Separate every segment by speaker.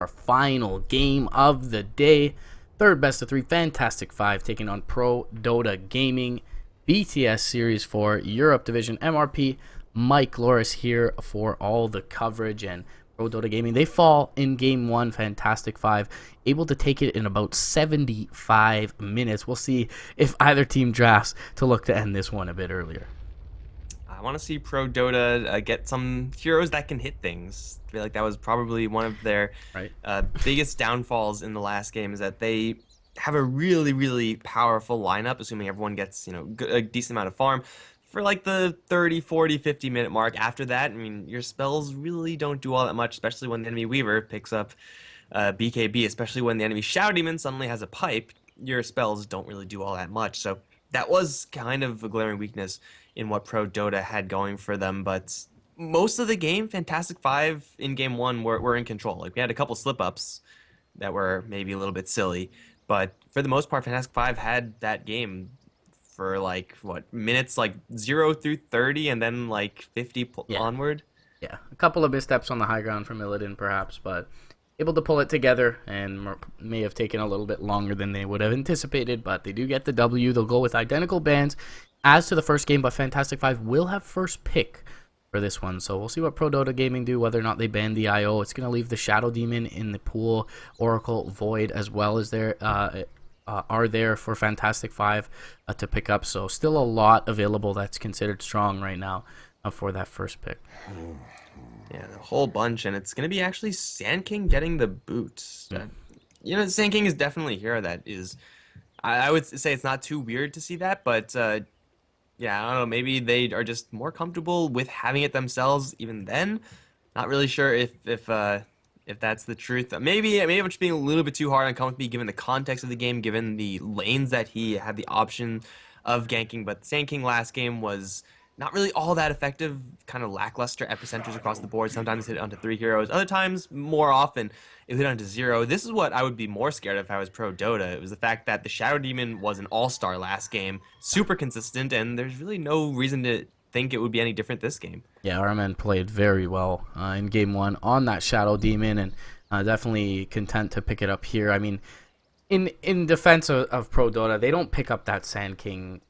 Speaker 1: Our final game of the day, third best of three, Fantastic Five taking on Prodota Gaming, BTS Series 4 Europe Division MRP. Mike Loris here for all the coverage, and Prodota Gaming, they fall in game one. Fantastic Five able to take it in about 75 minutes. We'll see if either team drafts to look to end this one a bit earlier.
Speaker 2: I want to see Prodota get some heroes that can hit things. I feel like that was probably one of their
Speaker 1: Right.
Speaker 2: biggest downfalls in the last game, is that they have a really, really powerful lineup, assuming everyone gets, a decent amount of farm. For like the 30, 40, 50-minute mark after that, I mean, your spells really don't do all that much, especially when the enemy Weaver picks up BKB, especially when the enemy Shadow Demon suddenly has a pipe. Your spells don't really do all that much. So that was kind of a glaring weakness in what Prodota had going for them. But most of the game, Fantastic Five in game one were in control. Like, we had a couple slip-ups that were maybe a little bit silly, but for the most part, Fantastic Five had that game for like what minutes, like 0 through 30, and then like 50
Speaker 1: Yeah.
Speaker 2: onward.
Speaker 1: Yeah, a couple of missteps on the high ground from Illidan, perhaps, but able to pull it together, and may have taken a little bit longer than they would have anticipated, but they do get the W. They'll go with identical bans as to the first game, but Fantastic Five will have first pick for this one, so we'll see what Prodota Gaming do, whether or not they ban the IO. It's going to leave the Shadow Demon in the pool. Oracle, Void as well as there are there for Fantastic Five to pick up, so still a lot available that's considered strong right now for that first pick.
Speaker 2: Yeah, a whole bunch, and it's gonna be actually Sand King getting the boots. Sand King is definitely a hero that is. I would say it's not too weird to see that, but yeah, I don't know. Maybe they are just more comfortable with having it themselves. Even then, not really sure if that's the truth. Maybe I'm just being a little bit too hard on Comfy, given the context of the game, given the lanes that he had the option of ganking. But Sand King last game was not really all that effective, kind of lackluster epicenters across the board. Sometimes hit it onto 3 heroes, other times, more often, it hit onto 0. This is what I would be more scared of if I was pro Dota. It was the fact that the Shadow Demon was an all-star last game, super consistent, and there's really no reason to think it would be any different this game.
Speaker 1: Yeah, our men played very well in game one on that Shadow Demon, and definitely content to pick it up here. I mean, in defense of Pro Dota, they don't pick up that Sand King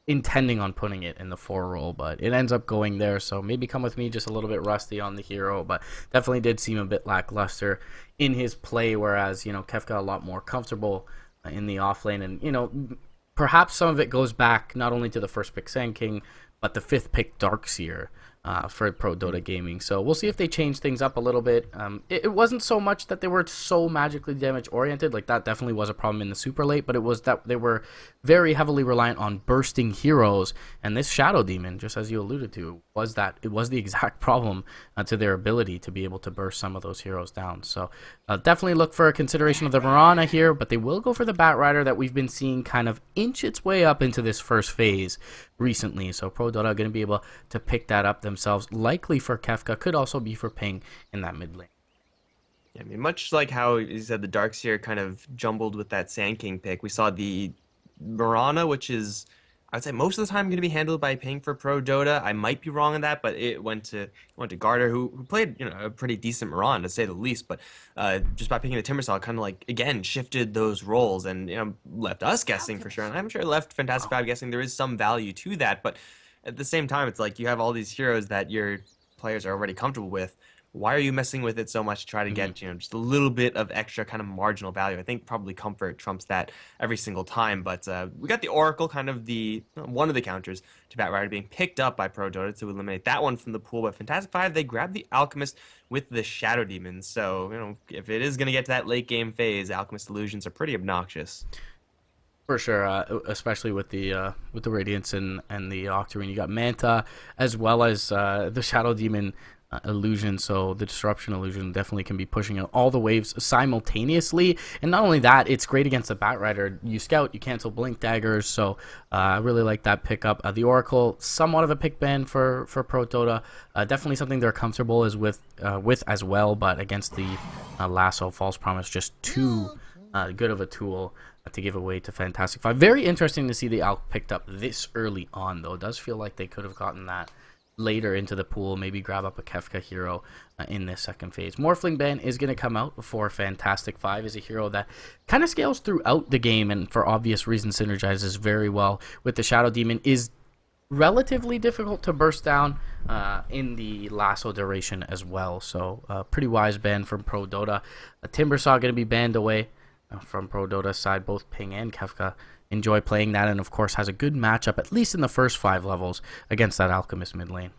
Speaker 1: intending on putting it in the 4 role, but it ends up going there. So maybe come with me, just a little bit rusty on the hero, but definitely did seem a bit lackluster in his play, whereas Kefka a lot more comfortable in the off lane, and perhaps some of it goes back not only to the first pick Sand King, but the 5th pick Darkseer for Pro Dota Gaming. So we'll see if they change things up a little bit. It wasn't so much that they were so magically damage oriented. Like, that definitely was a problem in the super late, but it was that they were very heavily reliant on bursting heroes, and this Shadow Demon, just as you alluded to, was the exact problem to their ability to be able to burst some of those heroes down. So definitely look for a consideration of the Mirana here, but they will go for the Bat Rider that we've been seeing kind of inch its way up into this first phase recently. So Pro Dota going to be able to pick that up themselves, likely for Kefka, could also be for Ping in that mid lane.
Speaker 2: Yeah, I mean, much like how you said the Darkseer kind of jumbled with that Sand King pick, we saw the Mirana, which is, I would say, most of the time going to be handled by Ping for Pro Dota. I might be wrong on that, but it went to Garter, who played a pretty decent Mirana, to say the least. But just by picking the Timbersaw, kind of like, again, shifted those roles and left us guessing for sure, and I'm sure left Fantastic Five guessing there is some value to that. But at the same time, it's like you have all these heroes that your players are already comfortable with. Why are you messing with it so much to try to get just a little bit of extra kind of marginal value? I think probably comfort trumps that every single time. But we got the Oracle, kind of the one of the counters to Bat Rider, being picked up by Pro Dota to eliminate that one from the pool. But Fantastic Five, they grab the Alchemist with the Shadow Demon. So if it is going to get to that late game phase, Alchemist illusions are pretty obnoxious.
Speaker 1: For sure, especially with the Radiance and the Octarine. You got Manta as well as the Shadow Demon illusion, so the Disruption illusion definitely can be pushing out all the waves simultaneously. And not only that, it's great against the Bat Rider. You scout, you cancel Blink Daggers, so I really like that pickup. The Oracle, somewhat of a pick ban for Pro Dota. Definitely something they're comfortable with as well, but against the Lasso, False Promise, just too good of a tool to give away to Fantastic Five. Very interesting to see the Alch picked up this early on, though. It does feel like they could have gotten that later into the pool, maybe grab up a Kefka hero in this second phase. Morphling Ban is going to come out for Fantastic 5 as a hero that kind of scales throughout the game and for obvious reasons synergizes very well with the Shadow Demon, is relatively difficult to burst down in the lasso duration as well. So pretty wise ban from Prodota. Timbersaw going to be banned away from Prodota's side. Both Ping and Kefka enjoy playing that, and of course has a good matchup, at least in the first 5 levels, against that Alchemist mid lane.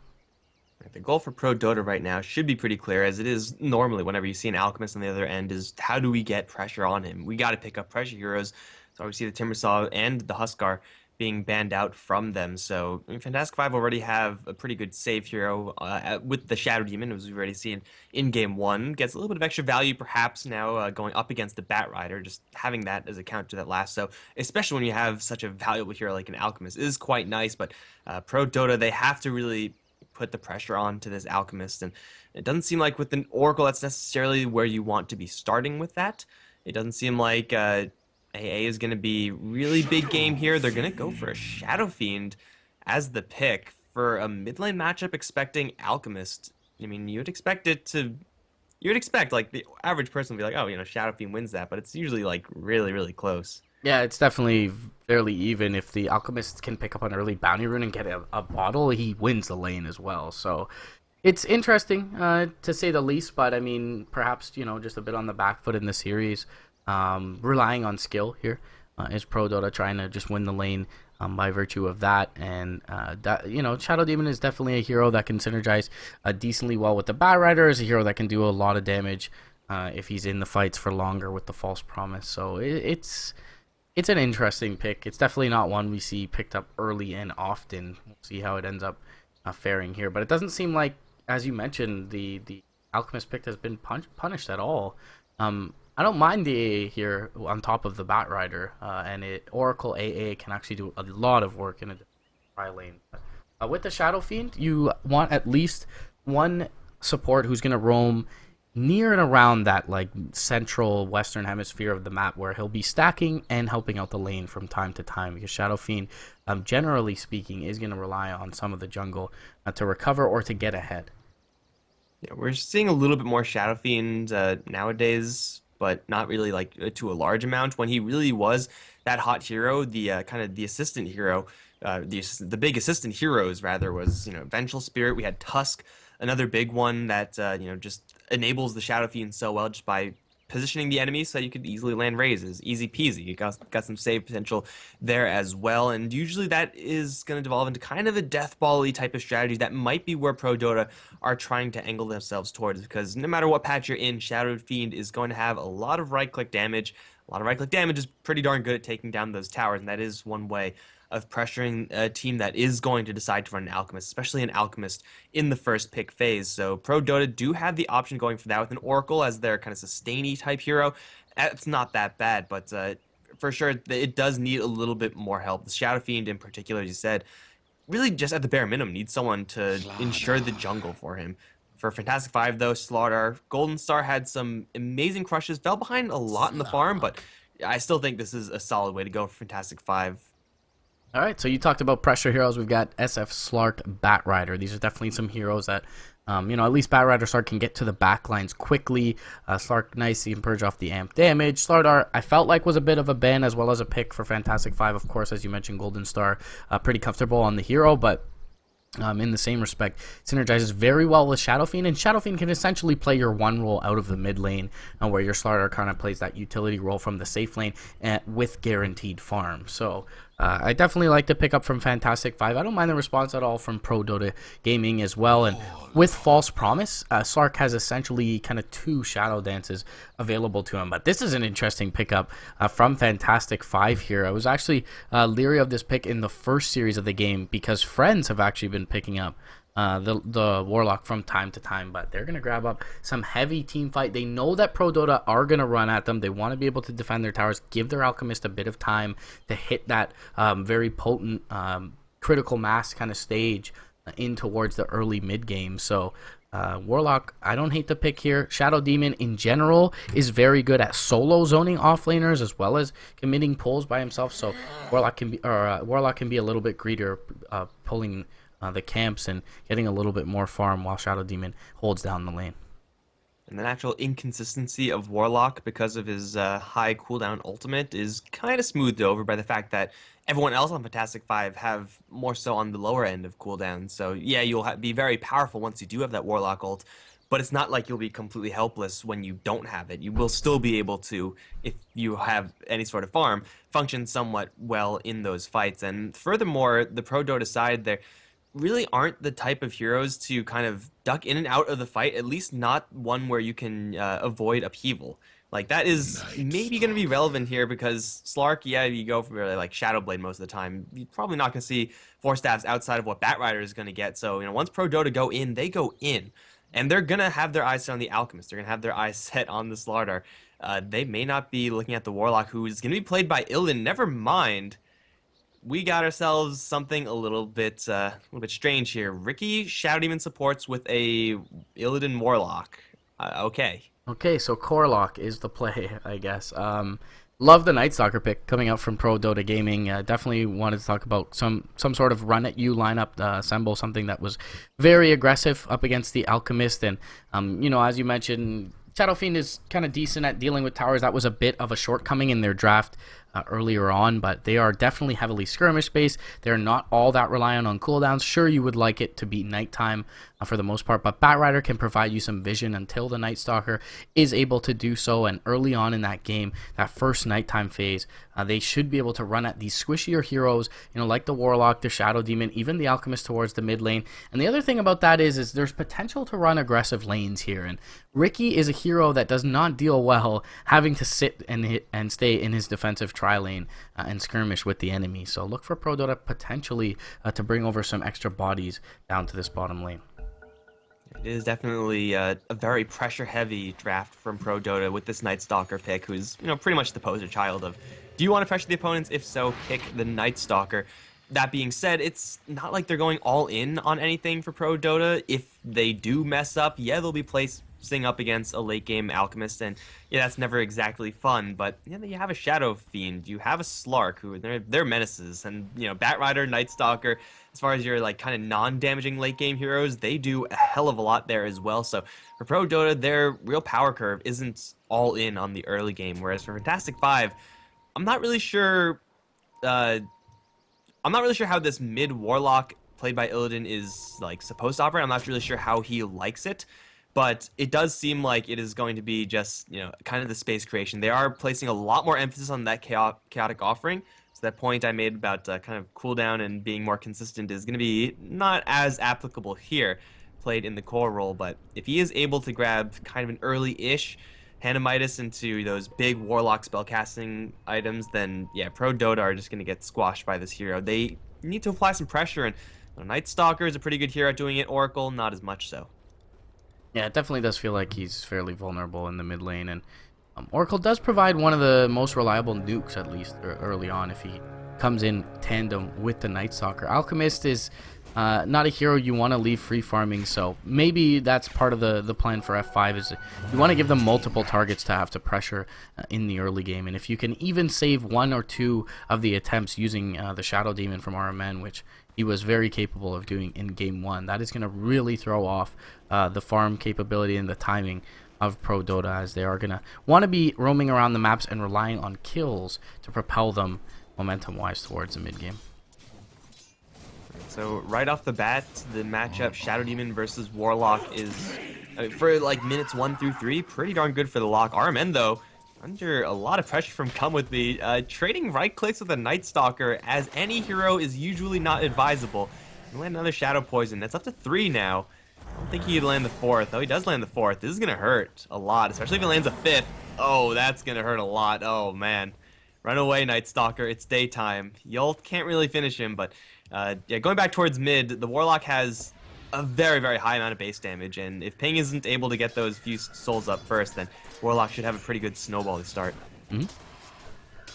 Speaker 2: The goal for Prodota right now should be pretty clear, as it is normally whenever you see an Alchemist on the other end, is how do we get pressure on him? We got to pick up pressure heroes. So we see the Timbersaw and the Huskar being banned out from them. So I mean, Fantastic 5 already have a pretty good save hero with the Shadow Demon, as we've already seen in Game 1. Gets a little bit of extra value perhaps now going up against the Bat Rider. Just having that as a counter to that lasso, especially when you have such a valuable hero like an Alchemist, is quite nice. But Prodota, they have to really put the pressure on to this Alchemist, and it doesn't seem like with an Oracle that's necessarily where you want to be starting with that. It doesn't seem like AA is going to be really big game here. They're going to go for a Shadow Fiend as the pick for a mid lane matchup, expecting Alchemist. I mean, you'd expect like the average person would be like, oh, you know, Shadow Fiend wins that, but it's usually like really, really close.
Speaker 1: Yeah, it's definitely fairly even. If the Alchemist can pick up an early bounty rune and get a bottle, he wins the lane as well. So it's interesting to say the least, but I mean, perhaps, you know, just a bit on the back foot in the series. Relying on skill here is Prodota trying to just win the lane by virtue of that, and that, you know, Shadow Demon is definitely a hero that can synergize decently well with the Bat Rider. Is a hero that can do a lot of damage if he's in the fights for longer with the False Promise. So it's an interesting pick. It's definitely not one we see picked up early and often. We'll see how it ends up faring here, but it doesn't seem like, as you mentioned, the Alchemist pick has been punished at all. I don't mind the AA here on top of the Bat Rider, and Oracle AA can actually do a lot of work in a dry lane. But, with the Shadow Fiend, you want at least one support who's going to roam near and around that like central western hemisphere of the map, where he'll be stacking and helping out the lane from time to time, because Shadow Fiend, generally speaking, is going to rely on some of the jungle to recover or to get ahead.
Speaker 2: Yeah, we're seeing a little bit more Shadow Fiend nowadays, but not really like to a large amount. When he really was that hot hero, the kind of the assistant hero, the big assistant heroes rather, was, you know, Vengeful Spirit. We had Tusk, another big one that you know, just enables the Shadow Fiend so well just by positioning the enemy so you could easily land raises. Easy peasy. You got some save potential there as well, and usually that is going to devolve into kind of a death ball-y type of strategy. That might be where Prodota are trying to angle themselves towards, because no matter what patch you're in, Shadow Fiend is going to have a lot of right-click damage. A lot of right-click damage is pretty darn good at taking down those towers, and that is one way of pressuring a team that is going to decide to run an Alchemist, especially an Alchemist in the first pick phase. So Prodota do have the option going for that with an Oracle as their kind of sustain-y type hero. It's not that bad, but for sure it does need a little bit more help. The Shadow Fiend in particular, as you said, really just at the bare minimum needs someone to ensure the jungle for him. For Fantastic 5, though, Slaughter, Golden Star had some amazing crushes, fell behind a lot in the farm, but I still think this is a solid way to go for Fantastic 5.
Speaker 1: All right, so you talked about pressure heroes. We've got SF, Slark, Bat Rider. These are definitely some heroes that, you know, at least Bat Rider, Slark can get to the back lines quickly. Slark, nice, he can purge off the amp damage. Slardar, I felt like was a bit of a ban as well as a pick for Fantastic 5. Of course, as you mentioned, Golden Star, pretty comfortable on the hero, but in the same respect, synergizes very well with Shadow Fiend, and Shadow Fiend can essentially play your one role out of the mid lane, where your Slardar kind of plays that utility role from the safe lane with guaranteed farm. So I definitely like to pick up from Fantastic 5. I don't mind the response at all from Prodota Gaming as well. And with False Promise, Slark has essentially kind of 2 Shadow Dances available to him. But this is an interesting pickup from Fantastic 5 here. I was actually leery of this pick in the first series of the game, because friends have actually been picking up the Warlock from time to time, but they're going to grab up some heavy team fight. They know that Prodota are going to run at them. They want to be able to defend their towers, give their Alchemist a bit of time to hit that very potent critical mass kind of stage in towards the early mid game. So Warlock, I don't hate the pick here. Shadow Demon in general is very good at solo zoning offlaners as well as committing pulls by himself. So Warlock can be a little bit greedier, pulling the camps and getting a little bit more farm while Shadow Demon holds down the lane.
Speaker 2: And the natural inconsistency of Warlock because of his high cooldown ultimate is kind of smoothed over by the fact that everyone else on Fantastic 5 have more so on the lower end of cooldown. So yeah, you'll be very powerful once you do have that Warlock ult, but it's not like you'll be completely helpless when you don't have it. You will still be able to, if you have any sort of farm, function somewhat well in those fights. And furthermore, the Pro Dota side there really aren't the type of heroes to kind of duck in and out of the fight, at least not one where you can avoid upheaval. Like, that is maybe going to be relevant here because Slark, yeah, you go for like Shadow Blade most of the time. You're probably not going to see 4 staffs outside of what Batrider is going to get. So, once Pro Dota go in, they go in. And they're going to have their eyes set on the Alchemist. They're going to have their eyes set on the Slardar. They may not be looking at the Warlock, who is going to be played by Illidan. Never mind. We got ourselves something a little bit strange here. Ricky Shadow Demon supports with a Illidan Warlock. Okay.
Speaker 1: Okay, so Corlock is the play, I guess. Love the Night Stalker pick coming out from Pro Dota Gaming. Definitely wanted to talk about some sort of run at you lineup, assemble something that was very aggressive up against the Alchemist. And as you mentioned, Shadow Fiend is kind of decent at dealing with towers. That was a bit of a shortcoming in their draft earlier on, but they are definitely heavily skirmish based. They're not all that reliant on cooldowns. Sure, you would like it to be nighttime for the most part, but Batrider can provide you some vision until the Night Stalker is able to do so. And early on in that game, that first nighttime phase, they should be able to run at these squishier heroes, like the Warlock, the Shadow Demon, even the Alchemist towards the mid lane. And the other thing about that is there's potential to run aggressive lanes here. And Ricky is a hero that does not deal well having to sit and stay in his defensive tri lane and skirmish with the enemy. So look for Pro Dota potentially to bring over some extra bodies down to this bottom lane.
Speaker 2: It is definitely a very pressure-heavy draft from Pro Dota with this Night Stalker pick, who's pretty much the poster child of, do you want to pressure the opponents? If so, pick the Night Stalker. That being said, it's not like they're going all in on anything for Pro Dota. If they do mess up, yeah, they'll be placing up against a late-game Alchemist, and yeah, that's never exactly fun, but you have a Shadow Fiend, you have a Slark, who they're menaces, and Batrider, Night Stalker, as far as your kind of non-damaging late-game heroes, they do a hell of a lot there as well. So for Pro Dota, their real power curve isn't all in on the early game, whereas for Fantastic 5, I'm not really sure how this mid Warlock played by Illidan is supposed to operate. I'm not really sure how he likes it, but it does seem like it is going to be just kind of the space creation. They are placing a lot more emphasis on that chaotic offering. So that point I made about kind of cooldown and being more consistent is going to be not as applicable here, played in the core role. But if he is able to grab kind of an early-ish Hanamitis into those big Warlock spellcasting items, then yeah, Pro Dota are just going to get squashed by this hero. They need to apply some pressure, and Night Stalker is a pretty good hero at doing it. Oracle, not as much so.
Speaker 1: Yeah, it definitely does feel like he's fairly vulnerable in the mid lane, and Oracle does provide one of the most reliable nukes, at least early on, if he comes in tandem with the Night Stalker. Alchemist is not a hero you want to leave free farming, so maybe that's part of the plan for F5 is you want to give them multiple targets to have to pressure in the early game. And if you can even save 1 or 2 of the attempts using the Shadow Demon from RMN, which he was very capable of doing in game 1, that is going to really throw off the farm capability and the timing of Pro Dota, as they are going to want to be roaming around the maps and relying on kills to propel them momentum-wise towards the mid-game.
Speaker 2: So right off the bat, the matchup Shadow Demon versus Warlock is, for minutes 1 through 3, pretty darn good for the lock. RMN, though, under a lot of pressure from Come with me, trading right clicks with a Night Stalker, as any hero is usually not advisable. He land another Shadow Poison. That's up to 3 now. I don't think he'd land the 4th. Oh, he does land the 4th. This is going to hurt a lot, especially if he lands a 5th. Oh, that's going to hurt a lot. Oh, man. Run away, Night Stalker. It's daytime. You can't really finish him, but yeah, going back towards mid, the Warlock has a very, very high amount of base damage, and if Ping isn't able to get those few souls up first, then Warlock should have a pretty good snowball to start.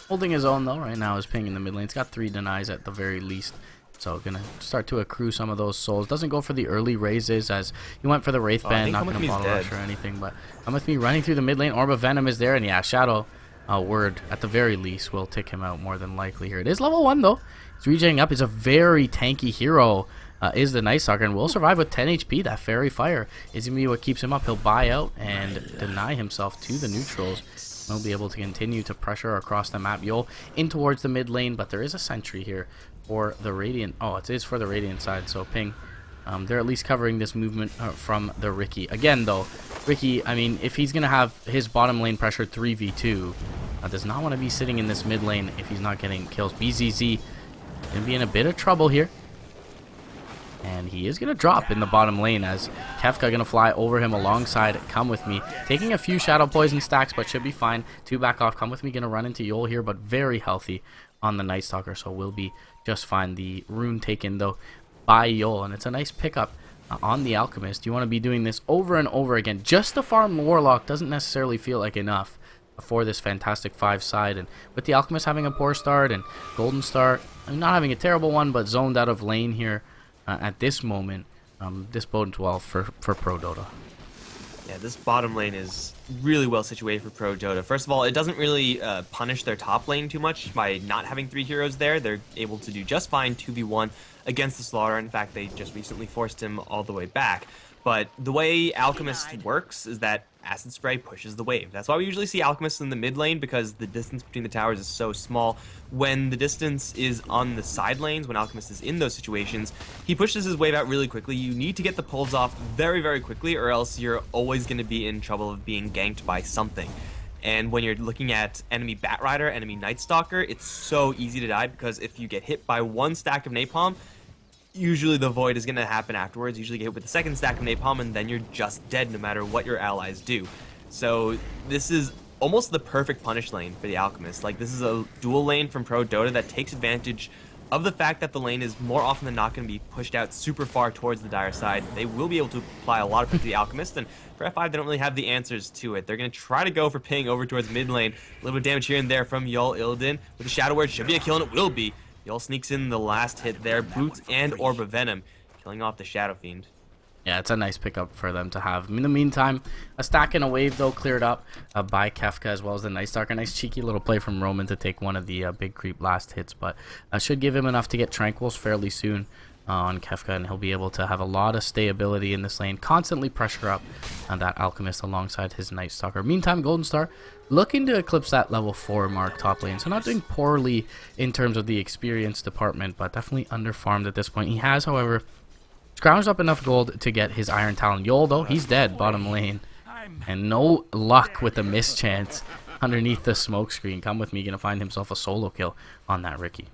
Speaker 1: Holding his own, though, right now is Ping in the mid lane. He's got 3 denies at the very least. So gonna start to accrue some of those souls. Doesn't go for the early raises, as he went for the Wraith Band, not gonna bottle rush or anything. But Come With Me running through the mid lane. Orb of Venom is there, and yeah, Shadow Word at the very least will tick him out more than likely here. It is level 1 though. He's regenerating up. He's a very tanky hero, is the Night Stalker, and will survive with 10 HP. That Fairy Fire is going to be what keeps him up. He'll buy out and deny himself to the neutrals. He'll be able to continue to pressure across the map. Yol in towards the mid lane, but there is a sentry here for the Radiant. Oh, it is for the Radiant side, so ping. They're at least covering this movement from the Riki. Again, though, Riki, I mean, if he's going to have his bottom lane pressure 3v2, does not want to be sitting in this mid lane if he's not getting kills. BZZ going to be in a bit of trouble here. And he is going to drop in the bottom lane as Kefka going to fly over him alongside Come With Me. Taking a few Shadow Poison stacks, but should be fine. 2 back off. Come With Me going to run into Yol here, but very healthy on the Night Stalker, so will be just fine. The rune taken, though, by Yol, and it's a nice pickup on the Alchemist. You want to be doing this over and over again. Just to farm Warlock doesn't necessarily feel like enough for this Fantastic 5 side, and with the Alchemist having a poor start and Golden Star not having a terrible one, but zoned out of lane here at this moment, this bodes well for Prodota.
Speaker 2: Yeah, this bottom lane is really well situated for Prodota. First of all, it doesn't really punish their top lane too much by not having 3 heroes there. They're able to do just fine 2v1 against the Slaughter. In fact, they just recently forced him all the way back. But the way Alchemist works is that Acid Spray pushes the wave. That's why we usually see Alchemists in the mid lane, because the distance between the towers is so small. When the distance is on the side lanes, when Alchemist is in those situations, he pushes his wave out really quickly. You need to get the pulls off very, very quickly, or else you're always going to be in trouble of being ganked by something. And when you're looking at enemy Batrider, enemy Night Stalker, it's so easy to die, because if you get hit by 1 stack of Napalm, usually the void is going to happen afterwards. Usually get hit with the 2nd stack of napalm, and then you're just dead no matter what your allies do. So this is almost the perfect punish lane for the Alchemist. Like, this is a dual lane from Prodota that takes advantage of the fact that the lane is more often than not going to be pushed out super far towards the dire side. They will be able to apply a lot of pressure to the Alchemist, and for F5 they don't really have the answers to it. They're going to try to go for ping over towards mid lane. A little bit of damage here and there from Yol Illidan with the Shadow Word. Should be a kill, and it will be. Yol sneaks in the last hit there, Boots and Orb of Venom, killing off the Shadow Fiend.
Speaker 1: Yeah, it's a nice pickup for them to have. In the meantime, a stack and a wave, though, cleared up by Kefka, as well as the Night Stalker. Nice cheeky little play from Roman to take one of the big creep last hits, but should give him enough to get Tranquils fairly soon on Kefka, and he'll be able to have a lot of stayability in this lane, constantly pressure up on that Alchemist alongside his Night Stalker. Meantime, Golden Star looking to eclipse that level 4 mark top lane, so not doing poorly in terms of the experience department, but definitely underfarmed at this point. He has, however, scrounged up enough gold to get his Iron Talon. Yol, though, he's dead bottom lane, and no luck with the mischance underneath the smoke screen. Come With Me gonna find himself a solo kill on that Riki.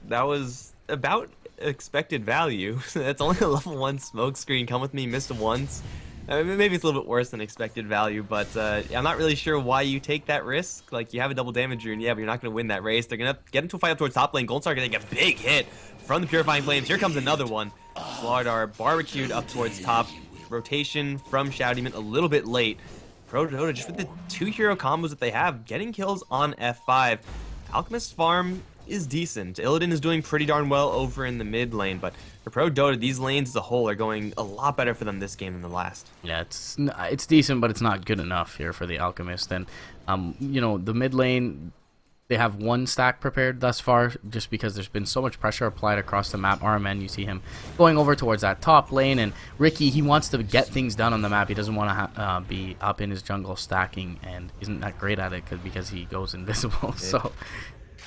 Speaker 2: That was about expected value. That's only a level 1 smoke screen. Come With Me missed once. Maybe it's a little bit worse than expected value, but I'm not really sure why you take that risk. Like, you have a double damage rune, yeah, but you're not going to win that race. They're going to get into a fight up towards top lane. Golden Star going to get a big hit from the Purifying Flames. Here comes another one. Slardar barbecued up towards top. Rotation from Shadow Demon a little bit late. Prodota, just with the 2 hero combos that they have, getting kills on F5. Alchemist's farm is decent. Illidan is doing pretty darn well over in the mid lane, but for Prodota, these lanes as a whole are going a lot better for them this game than the last.
Speaker 1: Yeah, it's decent, but it's not good enough here for the Alchemist. And you know, the mid lane, they have 1 stack prepared thus far, just because there's been so much pressure applied across the map. RMN, you see him going over towards that top lane, and Riki, he wants to get things done on the map. He doesn't want to be up in his jungle stacking, and isn't that great at it because he goes invisible. So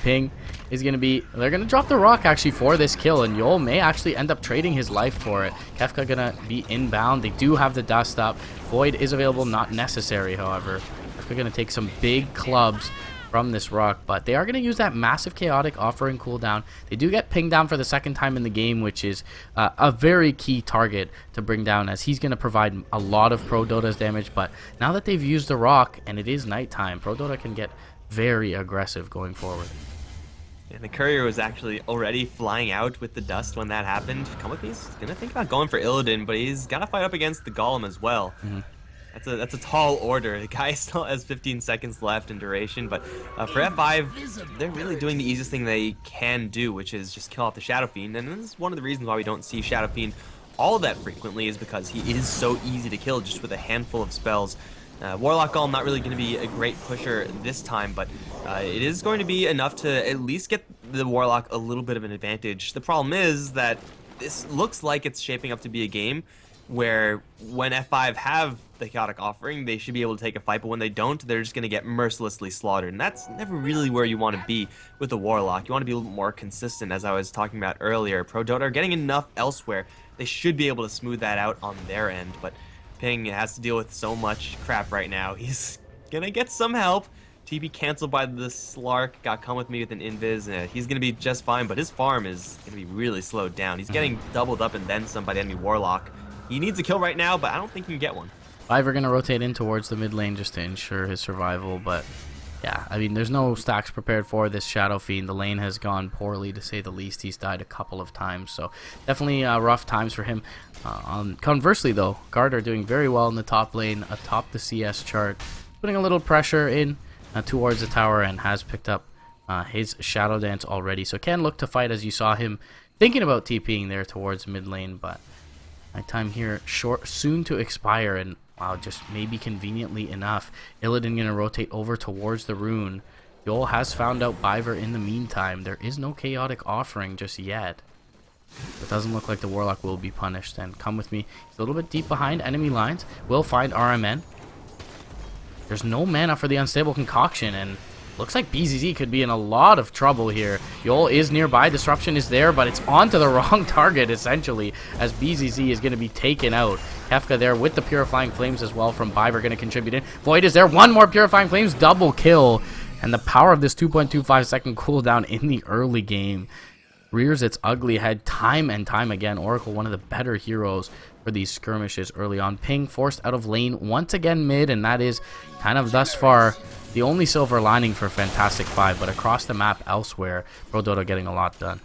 Speaker 1: ping is going to be, they're going to drop the rock actually for this kill, and Yol may actually end up trading his life for it. Kefka going to be inbound. They do have the dust up. Void is available, not necessary, however. Kefka going to take some big clubs from this rock, but they are going to use that massive chaotic offering cooldown. They do get pinged down for the 2nd time in the game, which is a very key target to bring down, as he's going to provide a lot of Prodota's damage. But now that they've used the rock and it is nighttime, Prodota can get very aggressive going forward.
Speaker 2: And the courier was actually already flying out with the dust when that happened. Come With Me, he's gonna think about going for Illidan, but he's gotta fight up against the Golem as well. That's a tall order. The guy still has 15 seconds left in duration, but for F5, they're really doing the easiest thing they can do, which is just kill off the Shadow Fiend. And this is one of the reasons why we don't see Shadow Fiend all that frequently, is because he is so easy to kill just with a handful of spells. Warlock Golem not really going to be a great pusher this time, but it is going to be enough to at least get the Warlock a little bit of an advantage. The problem is that this looks like it's shaping up to be a game where when F5 have the chaotic offering, they should be able to take a fight, but when they don't, they're just going to get mercilessly slaughtered. And that's never really where you want to be with the Warlock. You want to be a little more consistent, as I was talking about earlier. Prodota are getting enough elsewhere. They should be able to smooth that out on their end, but Ping has to deal with so much crap right now. He's going to get some help. TP canceled by the Slark, got come with me with an invis. He's going to be just fine, but his farm is going to be really slowed down. He's getting doubled up and then some by the enemy Warlock. He needs a kill right now, but I don't think he can get one.
Speaker 1: Five are going to rotate in towards the mid lane just to ensure his survival, but yeah, I mean, there's no stacks prepared for this Shadow Fiend. The lane has gone poorly, to say the least. He's died a couple of times, so definitely rough times for him. Conversely, though, Guard are doing very well in the top lane, atop the CS chart, putting a little pressure in towards the tower, and has picked up his Shadow Dance already, so can look to fight, as you saw him thinking about TPing there towards mid lane, but my time here soon to expire, and wow, just maybe conveniently enough, Illidan gonna rotate over towards the rune. Yol has found out Biver in the meantime. There is no chaotic offering just yet. It doesn't look like the Warlock will be punished, and come with me. He's a little bit deep behind enemy lines. Will find RMN. There's no mana for the Unstable Concoction, and looks like BZZ could be in a lot of trouble here. Yol is nearby, Disruption is there, but it's onto the wrong target, essentially, as BZZ is going to be taken out. Kefka there with the Purifying Flames as well from Biver going to contribute in. Void is there, one more Purifying Flames, double kill. And the power of this 2.25 second cooldown in the early game rears its ugly head time and time again. Oracle, one of the better heroes for these skirmishes early on. Ping forced out of lane once again mid, and that is kind of thus far the only silver lining for Fantastic Five, but across the map elsewhere, Prodota getting a lot done.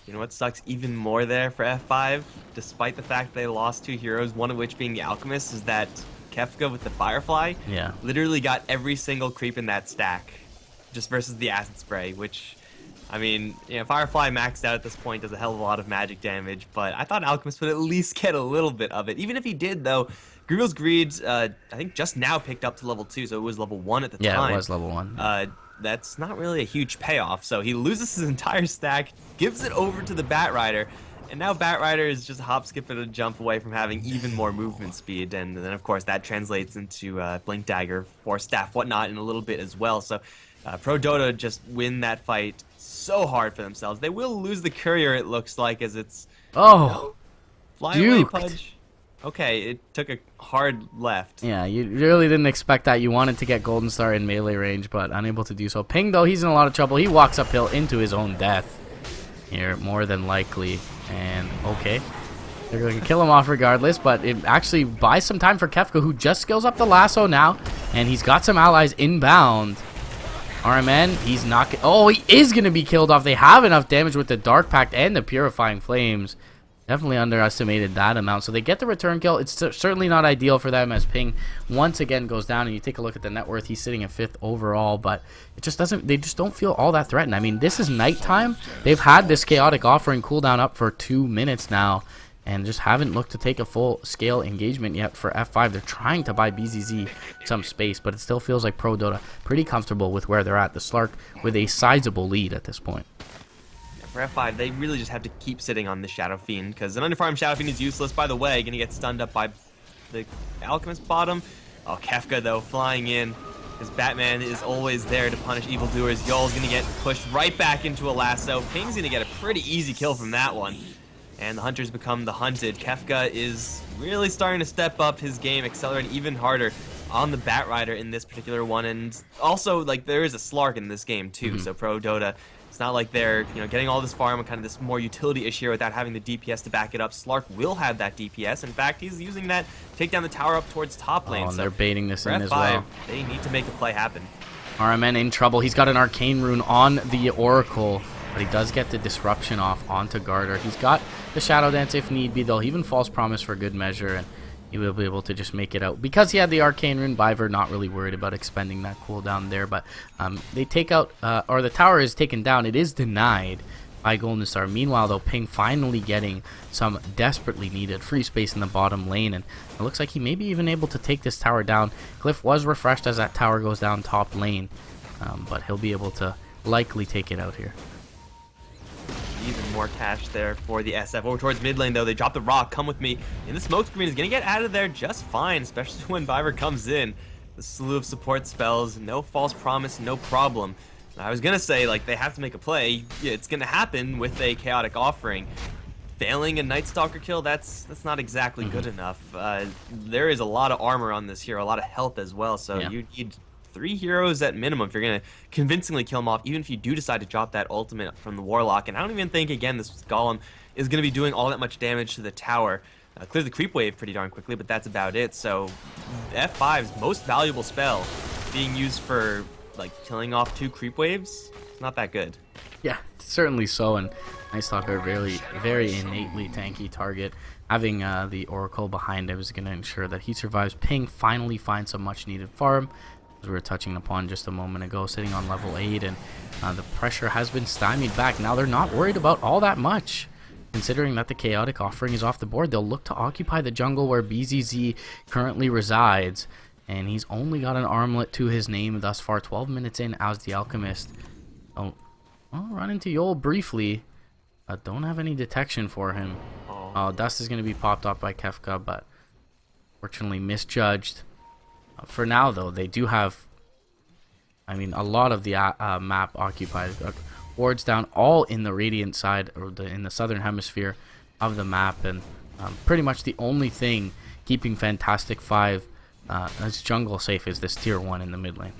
Speaker 2: You know what sucks even more there for F5, despite the fact they lost two heroes, one of which being the Alchemist, is that Kefka with the Firefly literally got every single creep in that stack just versus the Acid Spray, which, I mean, Firefly maxed out at this point, does a hell of a lot of magic damage, but I thought Alchemist would at least get a little bit of it. Even if he did, though, Grievel's Greed, I think just now picked up to level 2, so it was level 1 at the time.
Speaker 1: Yeah, it was level 1.
Speaker 2: That's not really a huge payoff, so he loses his entire stack, gives it over to the Batrider, and now Batrider is just hop, skip, and a jump away from having even more movement speed, and then of course that translates into Blink Dagger, Force Staff, whatnot in a little bit as well, so Prodota just win that fight so hard for themselves. They will lose the Courier, it looks like, as it's...
Speaker 1: Oh!
Speaker 2: Fly away, Pudge. Okay, it took a hard left.
Speaker 1: Yeah, you really didn't expect that. You wanted to get Golden Star in melee range, but unable to do so. Ping, though, he's in a lot of trouble. He walks uphill into his own death here, more than likely. And, okay, they're going to kill him off regardless, but it actually buys some time for Kefka, who just skills up the lasso now, and he's got some allies inbound. RMN, he's not... Oh, he is going to be killed off. They have enough damage with the Dark Pact and the Purifying Flames. Definitely underestimated that amount. So they get the return kill. It's certainly not ideal for them, as Ping once again goes down, and you take a look at the net worth. He's sitting at 5th overall, but it just doesn't... They just don't feel all that threatened. I mean, this is nighttime. They've had this chaotic offering cooldown up for 2 minutes now, and just haven't looked to take a full-scale engagement yet for F5. They're trying to buy BZZ some space, but it still feels like Prodota pretty comfortable with where they're at. The Slark with a sizable lead at this point.
Speaker 2: For F5, they really just have to keep sitting on the Shadow Fiend, because an underfarmed Shadow Fiend is useless. By the way, going to get stunned up by the Alchemist bottom. Oh, Kefka, though, flying in. Because Batman is always there to punish evildoers. Yol's going to get pushed right back into a lasso. Ping's going to get a pretty easy kill from that one. And the Hunters become the hunted. Kefka is really starting to step up his game, accelerating even harder on the Batrider in this particular one. And also, like, there is a Slark in this game, too. So Prodota... It's not like they're, getting all this farm and kind of this more utility issue here without having the DPS to back it up. Slark will have that DPS. In fact, he's using that to take down the tower up towards top lane.
Speaker 1: Oh, and
Speaker 2: so
Speaker 1: they're baiting this in
Speaker 2: F5,
Speaker 1: as well.
Speaker 2: They need to make a play happen.
Speaker 1: RMN in trouble. He's got an Arcane Rune on the Oracle, but he does get the Disruption off onto Garter. He's got the Shadow Dance if need be, though. Even False Promise for good measure, and he will be able to just make it out. Because he had the Arcane Rune, Biver not really worried about expending that cooldown there. But they take out, or the tower is taken down. It is denied by Golden Star. Meanwhile, though, Ping finally getting some desperately needed free space in the bottom lane. And it looks like he may be even able to take this tower down. Cliff was refreshed as that tower goes down top lane. But he'll be able to likely take it out here.
Speaker 2: Even more cash there for the SF. Over towards mid lane, though, they drop the rock. Come with me. And the smoke screen is going to get out of there just fine, especially when Viper comes in. The slew of support spells, no false promise, no problem. And I was going to say, like, they have to make a play. Yeah, it's going to happen with a chaotic offering. Failing a Night Stalker kill, that's not exactly good enough. There is a lot of armor on this hero, a lot of health as well, so you need 3 heroes at minimum if you're going to convincingly kill him off, even if you do decide to drop that ultimate from the Warlock. And I don't even think, again, this Golem is going to be doing all that much damage to the tower. Clears the creep wave pretty darn quickly, but that's about it. So F5's most valuable spell being used for like killing off 2 creep waves, it's not that good.
Speaker 1: Yeah, certainly so. And Night Stalker, very innately tanky target. Having the Oracle behind him is going to ensure that he survives. Ping finally finds some much needed farm, as we were touching upon just a moment ago, sitting on level 8, and the pressure has been stymied back. Now they're not worried about all that much. Considering that the chaotic offering is off the board, they'll look to occupy the jungle where BZZ currently resides. And he's only got an armlet to his name thus far. 12 minutes in as the Alchemist. Oh, I'll run into Yol briefly. Don't have any detection for him. Dust is going to be popped off by Kefka, but fortunately misjudged. For now, though, they do have, I mean, a lot of the map occupied. Wards down all in the Radiant side, or in the southern hemisphere of the map, and pretty much the only thing keeping Fantastic 5 as jungle safe is this tier 1 in the mid lane.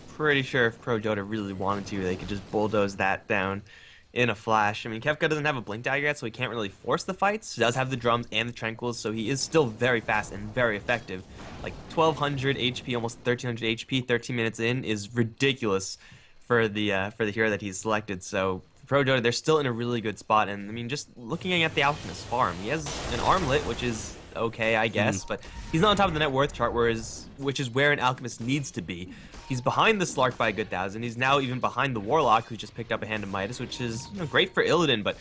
Speaker 2: Pretty sure if Prodota really wanted to, they could just bulldoze that down in a flash. I mean, Kefka doesn't have a blink dagger yet, so he can't really force the fights. He does have the drums and the tranquils, so he is still very fast and very effective. Like 1200 HP, almost 1300 HP, 13 minutes in is ridiculous for the hero that he's selected. So for Prodota, they're still in a really good spot. And I mean, just looking at the Alchemist farm, he has an armlet, which is okay, I guess, but he's not on top of the net worth chart, which is where an Alchemist needs to be. He's behind the Slark by a good 1,000. He's now even behind the Warlock, who just picked up a Hand of Midas, which is great for Illidan, but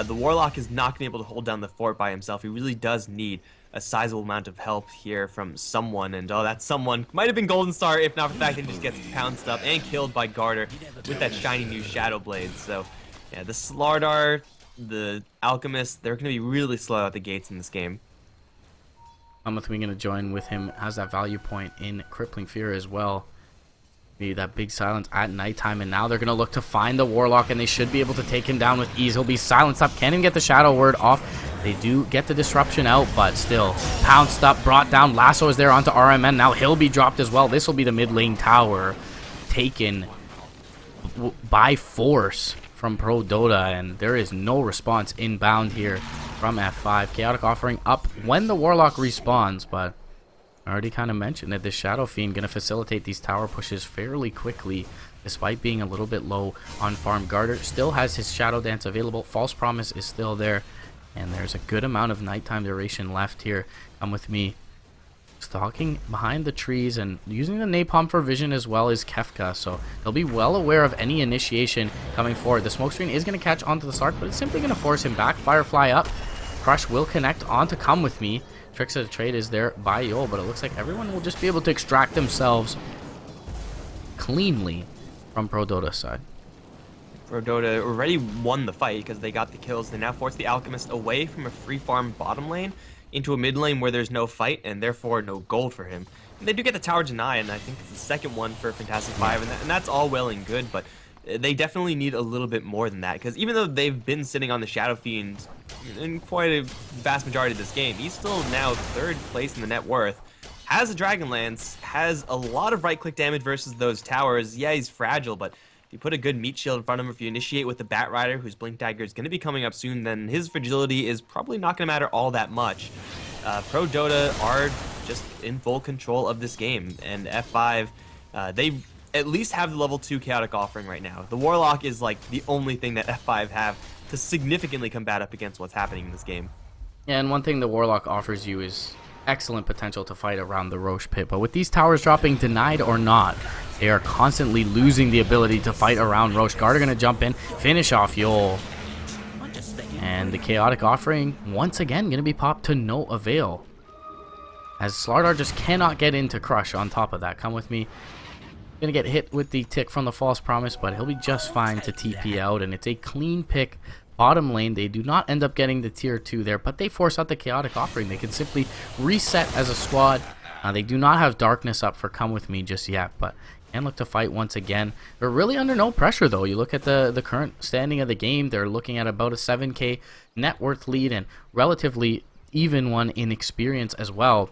Speaker 2: the Warlock is not going to be able to hold down the fort by himself. He really does need a sizable amount of help here from someone, and that someone might have been Golden Star, if not for the fact that he just gets pounced up and killed by Garter with that shiny new Shadow Blade. So yeah, the Slardar, the Alchemist, they're going to be really slow out the gates in this game.
Speaker 1: Mammoth going to join with him, has that value point in Crippling Fear as well. Be that big silence at nighttime, and now they're going to look to find the Warlock, and they should be able to take him down with ease. He'll be silenced up, can't even get the Shadow Word off. They do get the disruption out, but still pounced up, brought down. Lasso is there onto RMN. Now he'll be dropped as well. This will be the mid lane tower taken by force from Prodota, and there is no response inbound here from F5. Chaotic offering up when the Warlock respawns, but I already kind of mentioned that this Shadow Fiend going to facilitate these tower pushes fairly quickly, despite being a little bit low on farm. Garter still has his Shadow Dance available. False Promise is still there, and there's a good amount of nighttime duration left here. Come with me. Stalking behind the trees and using the Napalm for vision as well as Kefka, so they'll be well aware of any initiation coming forward. The smoke screen is going to catch onto the Slark, but it's simply going to force him back. Firefly up. Crush will connect onto Come With Me. Tricks of the Trade is there by Yol, but it looks like everyone will just be able to extract themselves cleanly from Prodota's side.
Speaker 2: Prodota already won the fight because they got the kills. They now force the Alchemist away from a free farm bottom lane into a mid lane where there's no fight and therefore no gold for him. And they do get the tower deny, and I think it's the second one for Fantastic 5, and that's all well and good, but they definitely need a little bit more than that, because even though they've been sitting on the Shadow Fiend in quite a vast majority of this game, he's still now 3rd place in the net worth, has a Dragonlance, has a lot of right-click damage versus those towers. Yeah, he's fragile, but if you put a good meat shield in front of him, if you initiate with the Bat Rider, whose Blink Dagger is going to be coming up soon, then his fragility is probably not going to matter all that much. Prodota are just in full control of this game, and F5, they at least have the level 2 chaotic offering right now. The Warlock is like the only thing that F5 have to significantly combat up against what's happening in this game.
Speaker 1: Yeah, and one thing the Warlock offers you is excellent potential to fight around the Roche pit, but with these towers dropping denied or not, they are constantly losing the ability to fight around Roche. Guard are going to jump in, finish off Yol, and the chaotic offering once again going to be popped to no avail, as Slardar just cannot get into Crush on top of that. Come with me. Gonna get hit with the tick from the false promise, but he'll be just fine to TP out, and it's a clean pick bottom lane. They do not end up getting the tier 2 there, but they force out the chaotic offering. They can simply reset as a squad. They do not have darkness up for come with me just yet, but can look to fight once again. They're really under no pressure though. You look at the current standing of the game, they're looking at about a 7k net worth lead and relatively even one in experience as well,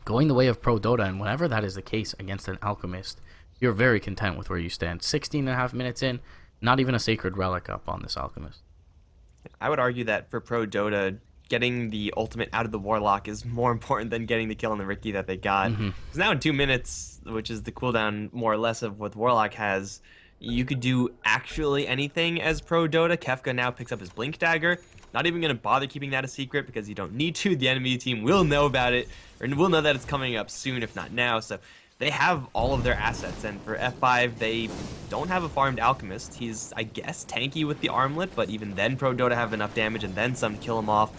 Speaker 1: going the way of Prodota. And whenever that is the case against an Alchemist, you're very content with where you stand. 16.5 minutes in, not even a Sacred Relic up on this Alchemist.
Speaker 2: I would argue that for Prodota, getting the ultimate out of the Warlock is more important than getting the kill on the Riki that they got. Because now in 2 minutes, which is the cooldown more or less of what Warlock has, you could do actually anything as Prodota. Kefka now picks up his Blink Dagger. Not even going to bother keeping that a secret because you don't need to. The enemy team will know about it, or will know that it's coming up soon, if not now. So they have all of their assets, and for F5, they don't have a farmed Alchemist. He's, I guess, tanky with the armlet, but even then Prodota have enough damage and then some to kill him off.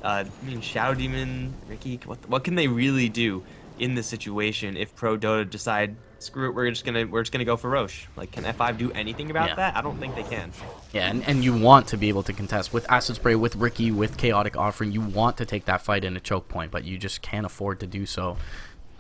Speaker 2: I mean, Shadow Demon, Riki, what can they really do in this situation if Prodota decide, screw it, we're just gonna go for Roche? Like, can F5 do anything about that? I don't think they can.
Speaker 1: Yeah, and you want to be able to contest with Acid Spray, with Riki, with Chaotic Offering. You want to take that fight in a choke point, but you just can't afford to do so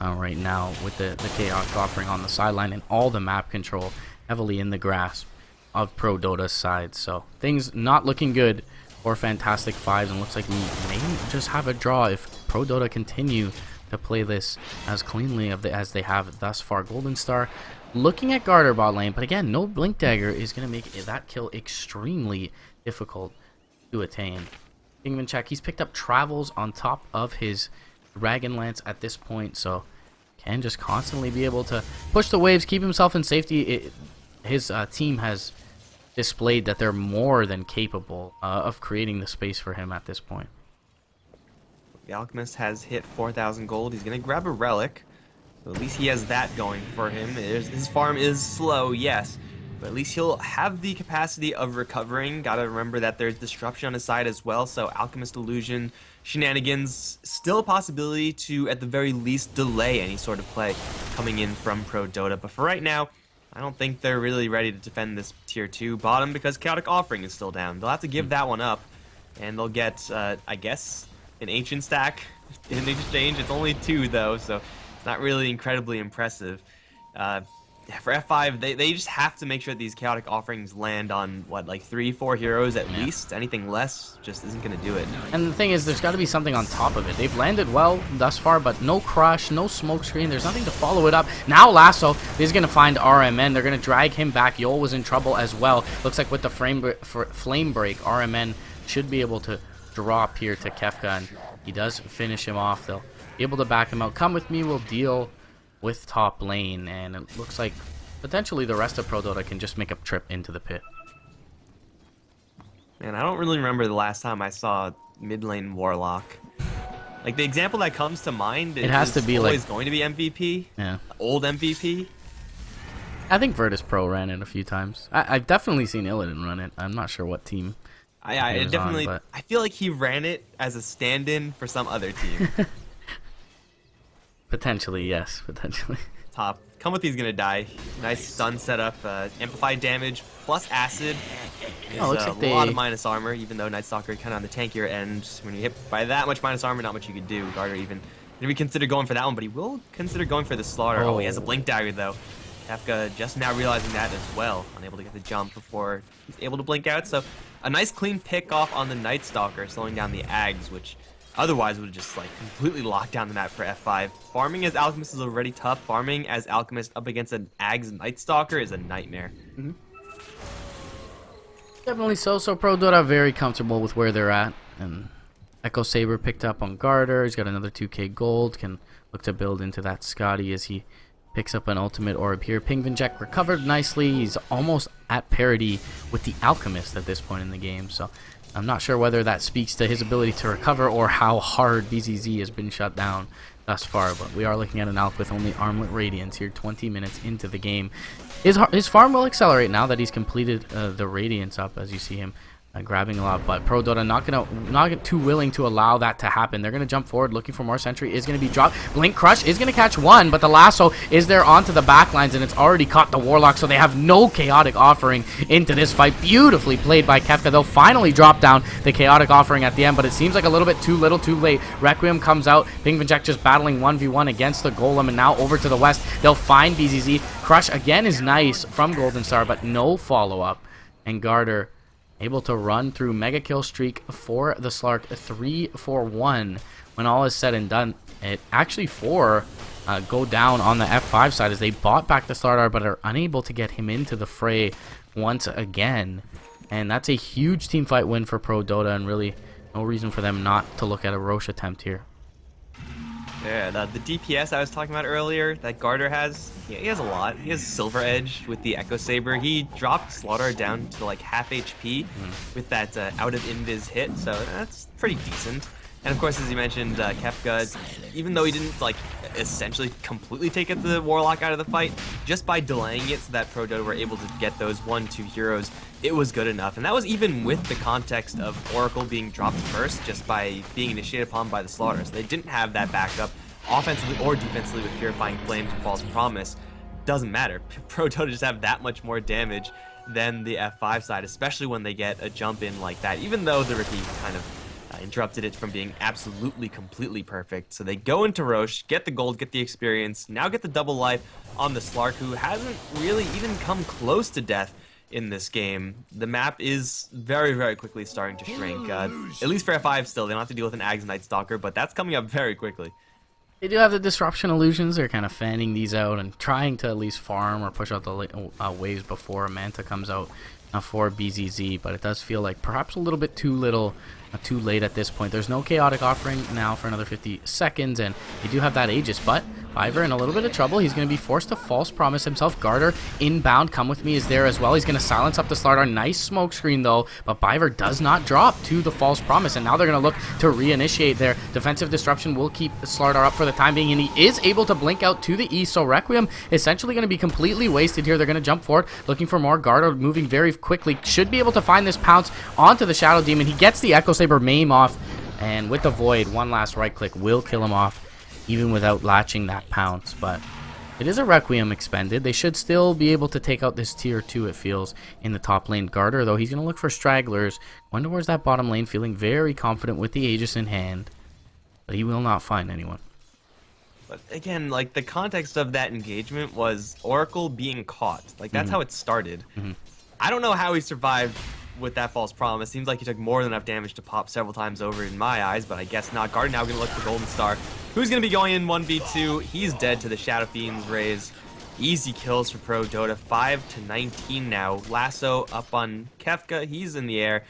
Speaker 1: right now with the Chaotic Offering on the sideline and all the map control heavily in the grasp of Prodota's side. So things not looking good for Fantastic Fives, and looks like we may just have a draw if Prodota continue to play this as cleanly as they have thus far. Golden Star looking at Garter bot lane, but again, no Blink Dagger is going to make that kill extremely difficult to attain. Kingman check, he's picked up Travels on top of his Dragon Lance at this point, so can just constantly be able to push the waves, keep himself in safety. His team has displayed that they're more than capable of creating the space for him at this point.
Speaker 2: The Alchemist has hit 4,000 gold. He's going to grab a Relic. So at least he has that going for him. His farm is slow, yes, but at least he'll have the capacity of recovering. Gotta remember that there's disruption on his side as well, so Alchemist Illusion shenanigans, still a possibility to, at the very least, delay any sort of play coming in from Prodota. But for right now, I don't think they're really ready to defend this tier 2 bottom because Chaotic Offering is still down. They'll have to give that one up, and they'll get, I guess, an Ancient Stack in exchange. It's only 2, though, so it's not really incredibly impressive. For F5, they just have to make sure that these Chaotic Offerings land on, what, like 3-4 heroes at least? Anything less just isn't going to do it.
Speaker 1: And the thing is, there's got to be something on top of it. They've landed well thus far, but no Crush, no Smoke Screen. There's nothing to follow it up. Now Lasso is going to find RMN. They're going to drag him back. Yol was in trouble as well. Looks like with the Flame Break, RMN should be able to drop here to Kefka, and he does finish him off. They'll be able to back him out. Come with me, we'll deal with top lane, and it looks like potentially the rest of Prodota can just make a trip into the pit.
Speaker 2: Man, I don't really remember the last time I saw mid lane Warlock. Like, the example that comes to mind is always going to be MVP.
Speaker 1: Yeah.
Speaker 2: Old MVP.
Speaker 1: I think Virtus Pro ran it a few times. I've definitely seen Illidan run it. I'm not sure what team.
Speaker 2: I definitely. I feel like he ran it as a stand-in for some other team.
Speaker 1: Potentially, yes. Potentially.
Speaker 2: Top. Come with, he's gonna die. Nice stun setup. Amplified damage plus acid.
Speaker 1: Looks
Speaker 2: like a lot of minus armor, even though Night Stalker kind of on the tankier end. When you hit by that much minus armor, not much you could do. Garter even maybe consider going for that one, but he will consider going for the Slaughter. Oh, he has a Blink Dagger though. Kefka just now realizing that as well, unable to get the jump before he's able to blink out. So a nice clean pick off on the Night Stalker, slowing down the Ags, which otherwise would have just like completely locked down the map for F5. Farming as Alchemist is already tough. Farming as Alchemist up against an Ags Night Stalker is a nightmare.
Speaker 1: Definitely so. So Prodota very comfortable with where they're at, and Echo Saber picked up on Garter. He's got another 2k gold. Can look to build into that Scotty as he picks up an ultimate orb here. Penguin Jack recovered nicely. He's almost at parity with the Alchemist at this point in the game, so I'm not sure whether that speaks to his ability to recover or how hard BZZ has been shut down thus far, but we are looking at an Alch with only Armlet Radiance here 20 minutes into the game. His farm will accelerate now that he's completed the Radiance up, as you see him grabbing a lot, but Prodota not too willing to allow that to happen. They're gonna jump forward, looking for more. Sentry is gonna be dropped. Blink Crush is gonna catch one, but the lasso is there onto the back lines, and it's already caught the Warlock, so they have no Chaotic Offering into this fight. Beautifully played by Kefka. They'll finally drop down the Chaotic Offering at the end, but it seems like a little bit too little, too late. Requiem comes out. Pingvinjek just battling 1v1 against the Golem, and now over to the west. They'll find BZZ. Crush again is nice from Golden Star, but no follow-up. And Garter able to run through mega kill streak for the Slark, 3-4-1. When all is said and done, it actually 4 go down on the F5 side as they bought back the Slardar but are unable to get him into the fray once again. And that's a huge team fight win for Prodota, and really no reason for them not to look at a Roche attempt here.
Speaker 2: Yeah, the DPS I was talking about earlier that Garter has, he has a lot. He has Silver Edge with the Echo Saber. He dropped Slaughter down to like half HP with that out of invis hit, so that's pretty decent. And of course, as you mentioned, Kefka, even though he didn't like essentially completely take the Warlock out of the fight, just by delaying it so that Prodota were able to get those 1-2 heroes, it was good enough. And that was even with the context of Oracle being dropped first, just by being initiated upon by the Slaughter. So they didn't have that backup, offensively or defensively, with Purifying Flames and False Promise. Doesn't matter. Prodota just have that much more damage than the F5 side, especially when they get a jump in like that, even though the Ricky kind of interrupted it from being absolutely, completely perfect. So they go into Roche, get the gold, get the experience, now get the double life on the Slark, who hasn't really even come close to death in this game. The map is very, very quickly starting to shrink. At least for F5 still, they don't have to deal with an Ags Night Stalker, but that's coming up very quickly.
Speaker 1: They do have the disruption illusions. They're kind of fanning these out and trying to at least farm or push out the waves before Manta comes out for BZZ, but it does feel like perhaps a little bit too little, too late at this point. There's no Chaotic Offering now for another 50 seconds, and they do have that Aegis, but Biver in a little bit of trouble. He's going to be forced to False Promise himself. Garter inbound, Come With Me is there as well. He's going to silence up the Slardar. Nice smoke screen though, but Biver does not drop to the False Promise, and now they're going to look to reinitiate their defensive disruption. Will keep Slardar up for the time being, and he is able to blink out to the east, so Requiem essentially going to be completely wasted here. They're going to jump forward, looking for more. Garter moving very quickly, should be able to find this pounce onto the Shadow Demon. He gets the Echo Saber maim off, and with the Void, one last right click will kill him off, even without latching that pounce. But it is a Requiem expended. They should still be able to take out this tier 2, it feels, in the top lane. Garter, though, he's going to look for stragglers, going towards that bottom lane, feeling very confident with the Aegis in hand, but he will not find anyone.
Speaker 2: But again, like, the context of that engagement was Oracle being caught. Like, that's how it started. I don't know how he survived with that False Promise. Seems like he took more than enough damage to pop several times over in my eyes, but I guess not. Garter now going to look for Golden Star, who's going to be going in 1v2. He's dead to the Shadow Fiend's raise. Easy kills for Prodota. 5-19 now. Lasso up on Kefka. He's in the air.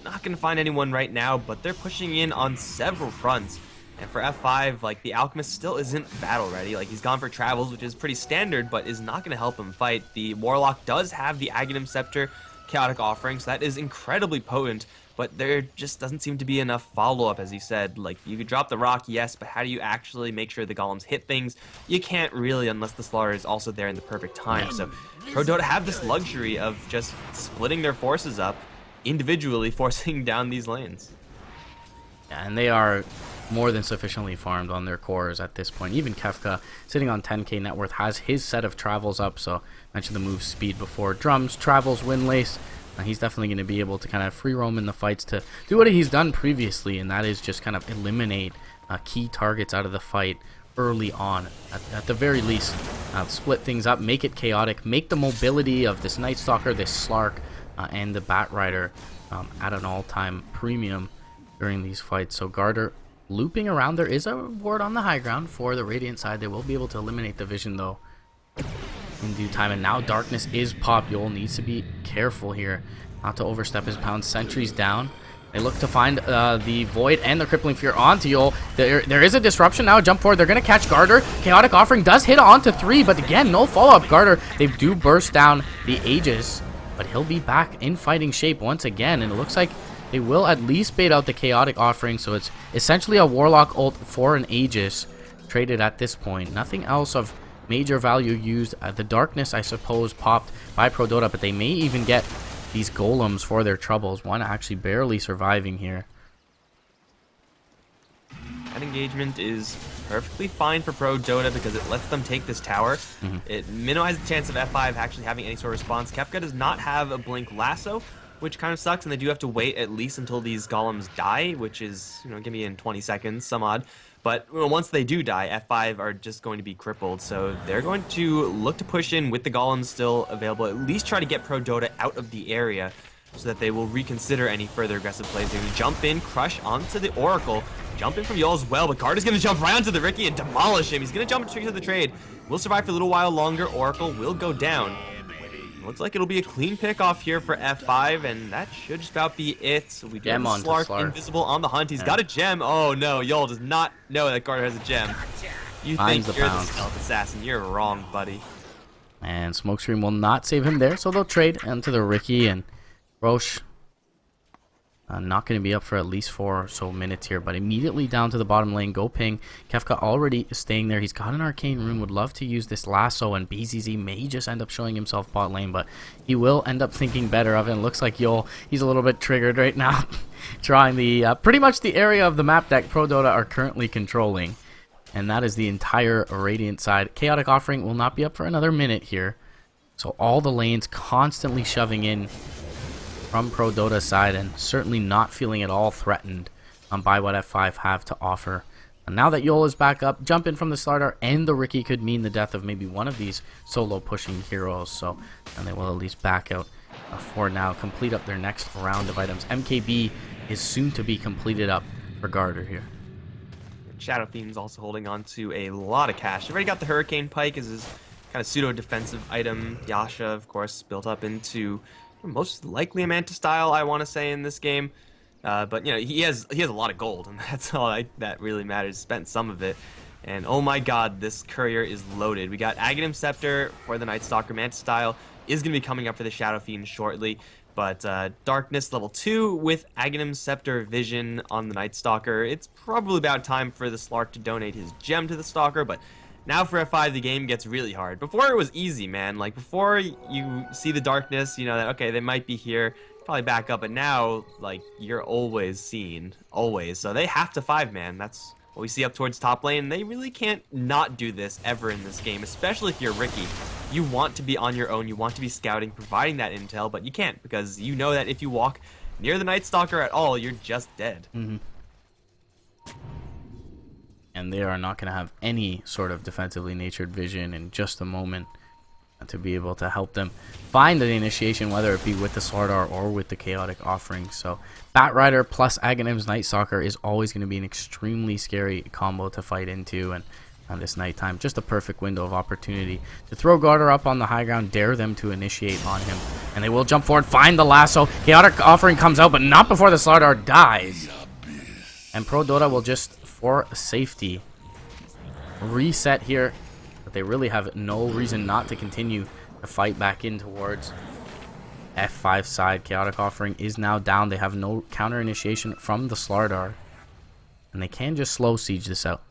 Speaker 2: Not going to find anyone right now, but they're pushing in on several fronts. And for F5, like, the Alchemist still isn't battle ready. Like, he's gone for Travels, which is pretty standard, but is not going to help him fight. The Warlock does have the Aghanim Scepter Chaotic Offering, so that is incredibly potent, but there just doesn't seem to be enough follow-up, as you said. Like, you could drop the rock, yes, but how do you actually make sure the golems hit things? You can't really, unless the Slaughter is also there in the perfect time. So Prodota have this luxury of just splitting their forces up, individually forcing down these lanes.
Speaker 1: Yeah, and they are more than sufficiently farmed on their cores at this point. Even Kefka, sitting on 10k net worth, has his set of Travels up. So I mentioned the move speed before. Drums, Travels, Windlace. He's definitely going to be able to kind of free roam in the fights to do what he's done previously, and that is just kind of eliminate key targets out of the fight early on. At the very least, split things up, make it chaotic, make the mobility of this Night Stalker, this Slark, and the Bat Rider at an all-time premium during these fights. So Garter looping around. There is a ward on the high ground for the Radiant side. They will be able to eliminate the vision though in due time, and now darkness is popped. Yol needs to be careful here not to overstep his pound. Sentries down. They look to find the Void and the Crippling Fear onto Yol. There is a disruption now. Jump forward. They're going to catch Garter. Chaotic Offering does hit onto 3, but again, no follow-up. Garter, they do burst down the Aegis, but he'll be back in fighting shape once again, and it looks like they will at least bait out the Chaotic Offering, so it's essentially a Warlock ult for an Aegis traded at this point. Nothing else of major value used. The Darkness, I suppose, popped by Prodota, but they may even get these golems for their troubles. One actually barely surviving here.
Speaker 2: That engagement is perfectly fine for Prodota because it lets them take this tower. It minimizes the chance of F5 actually having any sort of response. Kefka does not have a blink lasso, which kind of sucks, and they do have to wait at least until these golems die, which is, you know, give me in 20 seconds, some odd. But once they do die, F5 are just going to be crippled, so they're going to look to push in with the golems still available, at least try to get Prodota out of the area so that they will reconsider any further aggressive plays. They're going to jump in, crush onto the Oracle, jump in from Yol as well, but Guard is going to jump right onto the Riki and demolish him. He's going to jump into the trade. Will survive for a little while longer. Oracle will go down. Looks like it'll be a clean pick off here for F5, and that should just about be it. So we do have Slark invisible on the hunt. He's got a gem. Oh no, Yol does not know that Guard has a gem. You think you're the stealth assassin. You're wrong, buddy.
Speaker 1: And Smokescreen will not save him there, so they'll trade into the Riki, and Roche not going to be up for at least 4 or so minutes here, but immediately down to the bottom lane. Go ping. Kefka already staying there. He's got an arcane rune. Would love to use this lasso, and BZZ may just end up showing himself bot lane, but he will end up thinking better of it. And looks like Yol, he's a little bit triggered right now, trying the pretty much the area of the map that Prodota are currently controlling, and that is the entire Radiant side. Chaotic Offering will not be up for another minute here, so all the lanes constantly shoving in from Prodota's side, and certainly not feeling at all threatened by what F5 have to offer. And now that Yol is back up, jump in from the starter and the Riki could mean the death of maybe one of these solo pushing heroes, so and they will at least back out for now, complete up their next round of items. MKB is soon to be completed up for Garter here.
Speaker 2: Shadow Fiend's also holding on to a lot of cash. They've already got the Hurricane Pike as his kind of pseudo-defensive item. Yasha, of course, built up into most likely a Manta style, I want to say, in this game. But you know, he has a lot of gold, and that's all that really matters. Spent some of it, and oh my God, this courier is loaded. We got Aghanim Scepter for the Night Stalker. Manta style is going to be coming up for the Shadow Fiend shortly, but Darkness level 2 with Aghanim Scepter Vision on the Night Stalker. It's probably about time for the Slark to donate his gem to the Stalker, but now for F5, the game gets really hard. Before it was easy, man. Like, before you see the darkness, you know that, okay, they might be here, probably back up. But now, like, you're always seen. Always. So they have to 5-man. That's what we see up towards top lane. They really can't not do this ever in this game, especially if you're Riki. You want to be on your own. You want to be scouting, providing that intel, but you can't because you know that if you walk near the Night Stalker at all, you're just dead.
Speaker 1: And they are not going to have any sort of defensively natured vision in just a moment to be able to help them find the initiation, whether it be with the Slardar or with the Chaotic Offering. So Batrider plus Aghanim's Night Stalker is always going to be an extremely scary combo to fight into, and on this nighttime, just a perfect window of opportunity to throw Garter up on the high ground, dare them to initiate on him, and they will jump forward, find the lasso. Chaotic Offering comes out, but not before the Slardar dies, and Prodota will just, for safety, reset here, but they really have no reason not to continue to fight back in towards F5 side. Chaotic Offering is now down. They have no counter initiation from the Slardar, and they can just slow siege this out.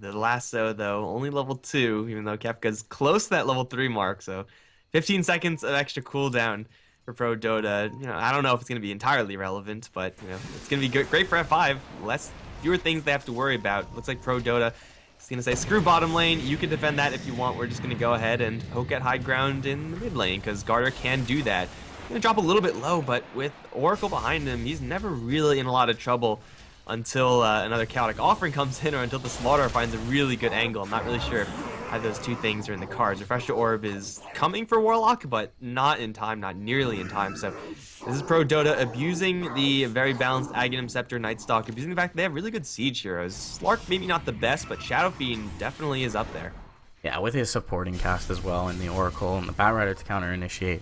Speaker 2: The lasso, though, only level 2, even though Kefka's close to that level 3 mark, so 15 seconds of extra cooldown for Prodota. You know, I don't know if it's going to be entirely relevant, but you know, it's going to be great for F5. Fewer things they have to worry about. Looks like Prodota is going to say, screw bottom lane, you can defend that if you want. We're just going to go ahead and poke at high ground in the mid lane, because Garter can do that. Going to drop a little bit low, but with Oracle behind him, he's never really in a lot of trouble until another Chaotic Offering comes in, or until the Slaughter finds a really good angle. I'm not really sure how those two things are in the cards. Refresher Orb is coming for Warlock, but not in time, not nearly in time. So this is Prodota abusing the very balanced Aghanim Scepter Night Stalker, abusing the fact that they have really good siege heroes. Slark maybe not the best, but Shadow Fiend definitely is up there.
Speaker 1: Yeah, with his supporting cast as well, and the Oracle and the Batrider to counter initiate,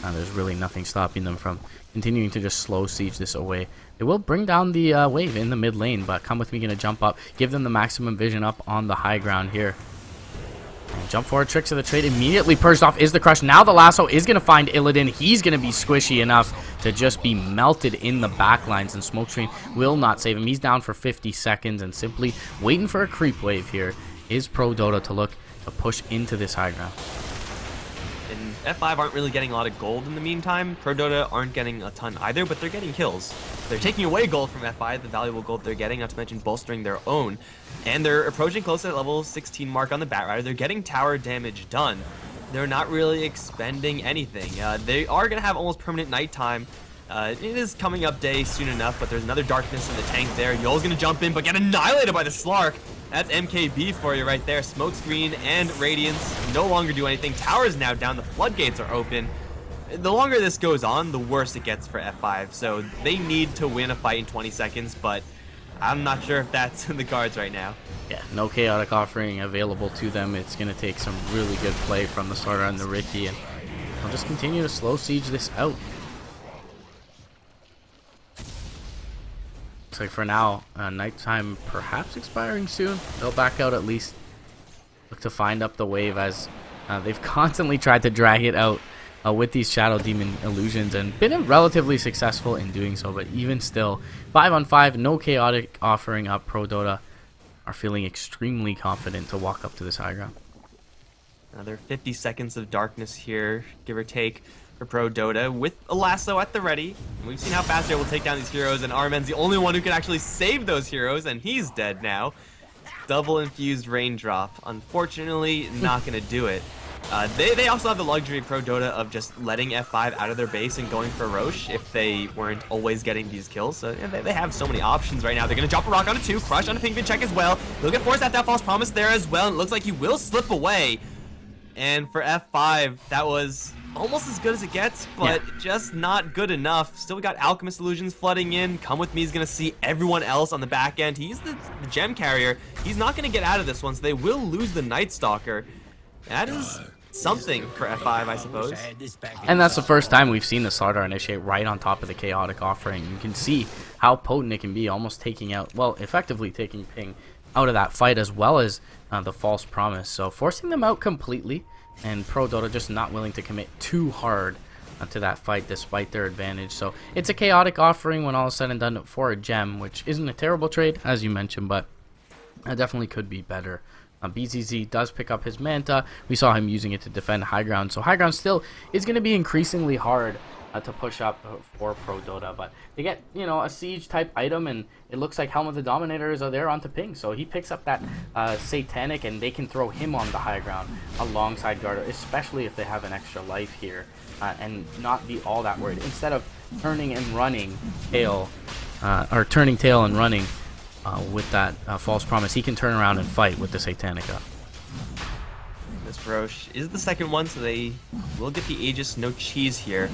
Speaker 1: there's really nothing stopping them from continuing to just slow siege this away. They will bring down the wave in the mid lane, but Come With Me going to jump up, give them the maximum vision up on the high ground here. And jump forward, Tricks of the Trade immediately purged off is the crush. Now the lasso is going to find Illidan. He's going to be squishy enough to just be melted in the backlines, and Smokescreen will not save him. He's down for 50 seconds, and simply waiting for a creep wave here is Prodota to look to push into this high ground.
Speaker 2: and F5 aren't really getting a lot of gold in the meantime. Prodota aren't getting a ton either, but they're getting kills. They're taking away gold from F5, the valuable gold they're getting, not to mention bolstering their own. And they're approaching close to that level 16 mark on the Batrider. They're getting tower damage done. They're not really expending anything. They are going to have almost permanent nighttime. It is coming up day soon enough, but there's another darkness in the tank there. Yoel's going to jump in, but get annihilated by the Slark. That's MKB for you right there. Smokescreen and Radiance no longer do anything. Tower's now down. The floodgates are open. The longer this goes on, the worse it gets for F5. So they need to win a fight in 20 seconds, but I'm not sure if that's in the cards right now.
Speaker 1: Yeah, no chaotic offering available to them. It's going to take some really good play from the starter and the Ricky, and they'll just continue to slow siege this out. Looks like for now, nighttime perhaps expiring soon. They'll back out at least. Look to find up the wave as they've constantly tried to drag it out with these Shadow Demon illusions and been relatively successful in doing so. But even still, 5-on-5, no chaotic offering up. Prodota are feeling extremely confident to walk up to this high ground.
Speaker 2: Another 50 seconds of darkness here, give or take, for Prodota with a lasso at the ready. And we've seen how fast they're able to take down these heroes, and Armen's the only one who can actually save those heroes, and he's dead now. Double infused raindrop. Unfortunately, not going to do it. They also have the luxury of Prodota of just letting F5 out of their base and going for Roche if they weren't always getting these kills. So yeah, they have so many options right now. They're going to drop a rock onto 2, crush on a pink check as well. They'll get forced at that false promise there as well, and it looks like he will slip away. And for F5, that was almost as good as it gets, but just not good enough. Still, we got Alchemist Illusions flooding in. Come With Me is going to see everyone else on the back end. He's the gem carrier. He's not going to get out of this one, so they will lose the Night Stalker. That is something for F5, I suppose.
Speaker 1: And that's the first time we've seen the starter initiate right on top of the chaotic offering. You can see how potent it can be, almost taking out, well, effectively taking Ping out of that fight, as well as the false promise. So forcing them out completely, and Prodota just not willing to commit too hard to that fight despite their advantage. So it's a chaotic offering when all is said and done for a gem, which isn't a terrible trade, as you mentioned, but it definitely could be better. BZZ does pick up his Manta. We saw him using it to defend high ground. So high ground still is going to be increasingly hard to push up for Prodota, but they get, you know, a siege type item, and it looks like Helm of the Dominators are there onto Ping, so he picks up that Satanic, and they can throw him on the high ground alongside Garter, especially if they have an extra life here, and not be all that worried. Instead of turning and running tail, or turning tail and running with that false promise, he can turn around and fight with the Satanica.
Speaker 2: This Roche is the second one, so they will get the Aegis, no cheese here.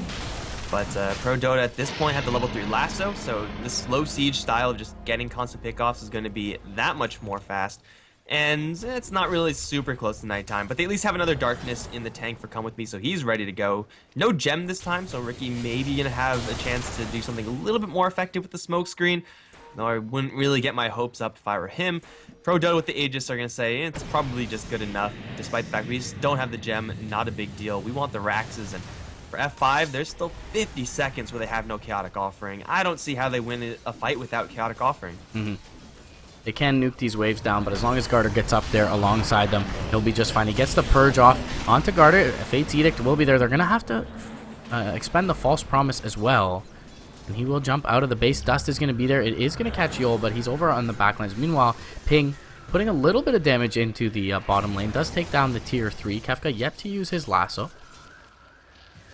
Speaker 2: But Prodota at this point had the level 3 lasso, so the slow siege style of just getting constant pickoffs is going to be that much more fast. And it's not really super close to nighttime, but they at least have another darkness in the tank for Come With Me, so he's ready to go. No gem this time, so Ricky maybe going to have a chance to do something a little bit more effective with the smoke screen. Though I wouldn't really get my hopes up if I were him. Prodota with the Aegis are going to say it's probably just good enough, despite the fact we just don't have the gem, not a big deal. We want the Raxes, and for F5, there's still 50 seconds where they have no chaotic offering. I don't see how they win a fight without chaotic offering.
Speaker 1: They can nuke these waves down, but as long as Garter gets up there alongside them, he'll be just fine. He gets the Purge off onto Garter. Fate's Edict will be there. They're going to have to expend the False Promise as well. And he will jump out of the base. Dust is going to be there. It is going to catch Yoel, but he's over on the backlines. Meanwhile, Ping, putting a little bit of damage into the bottom lane, does take down the tier 3. Kefka yet to use his lasso.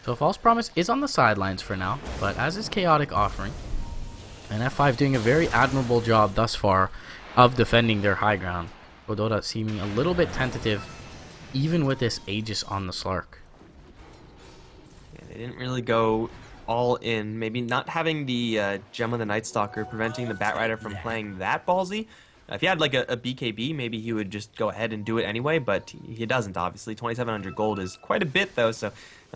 Speaker 1: So False Promise is on the sidelines for now, but as is Chaotic Offering. And F5 doing a very admirable job thus far of defending their high ground. Prodota seeming a little bit tentative, even with this Aegis on the Slark.
Speaker 2: Yeah, they didn't really go all in. Maybe not having the Gem of the Night Stalker preventing the Batrider from playing that ballsy. If he had like a BKB, maybe he would just go ahead and do it anyway, but he doesn't, obviously. 2,700 gold is quite a bit, though, so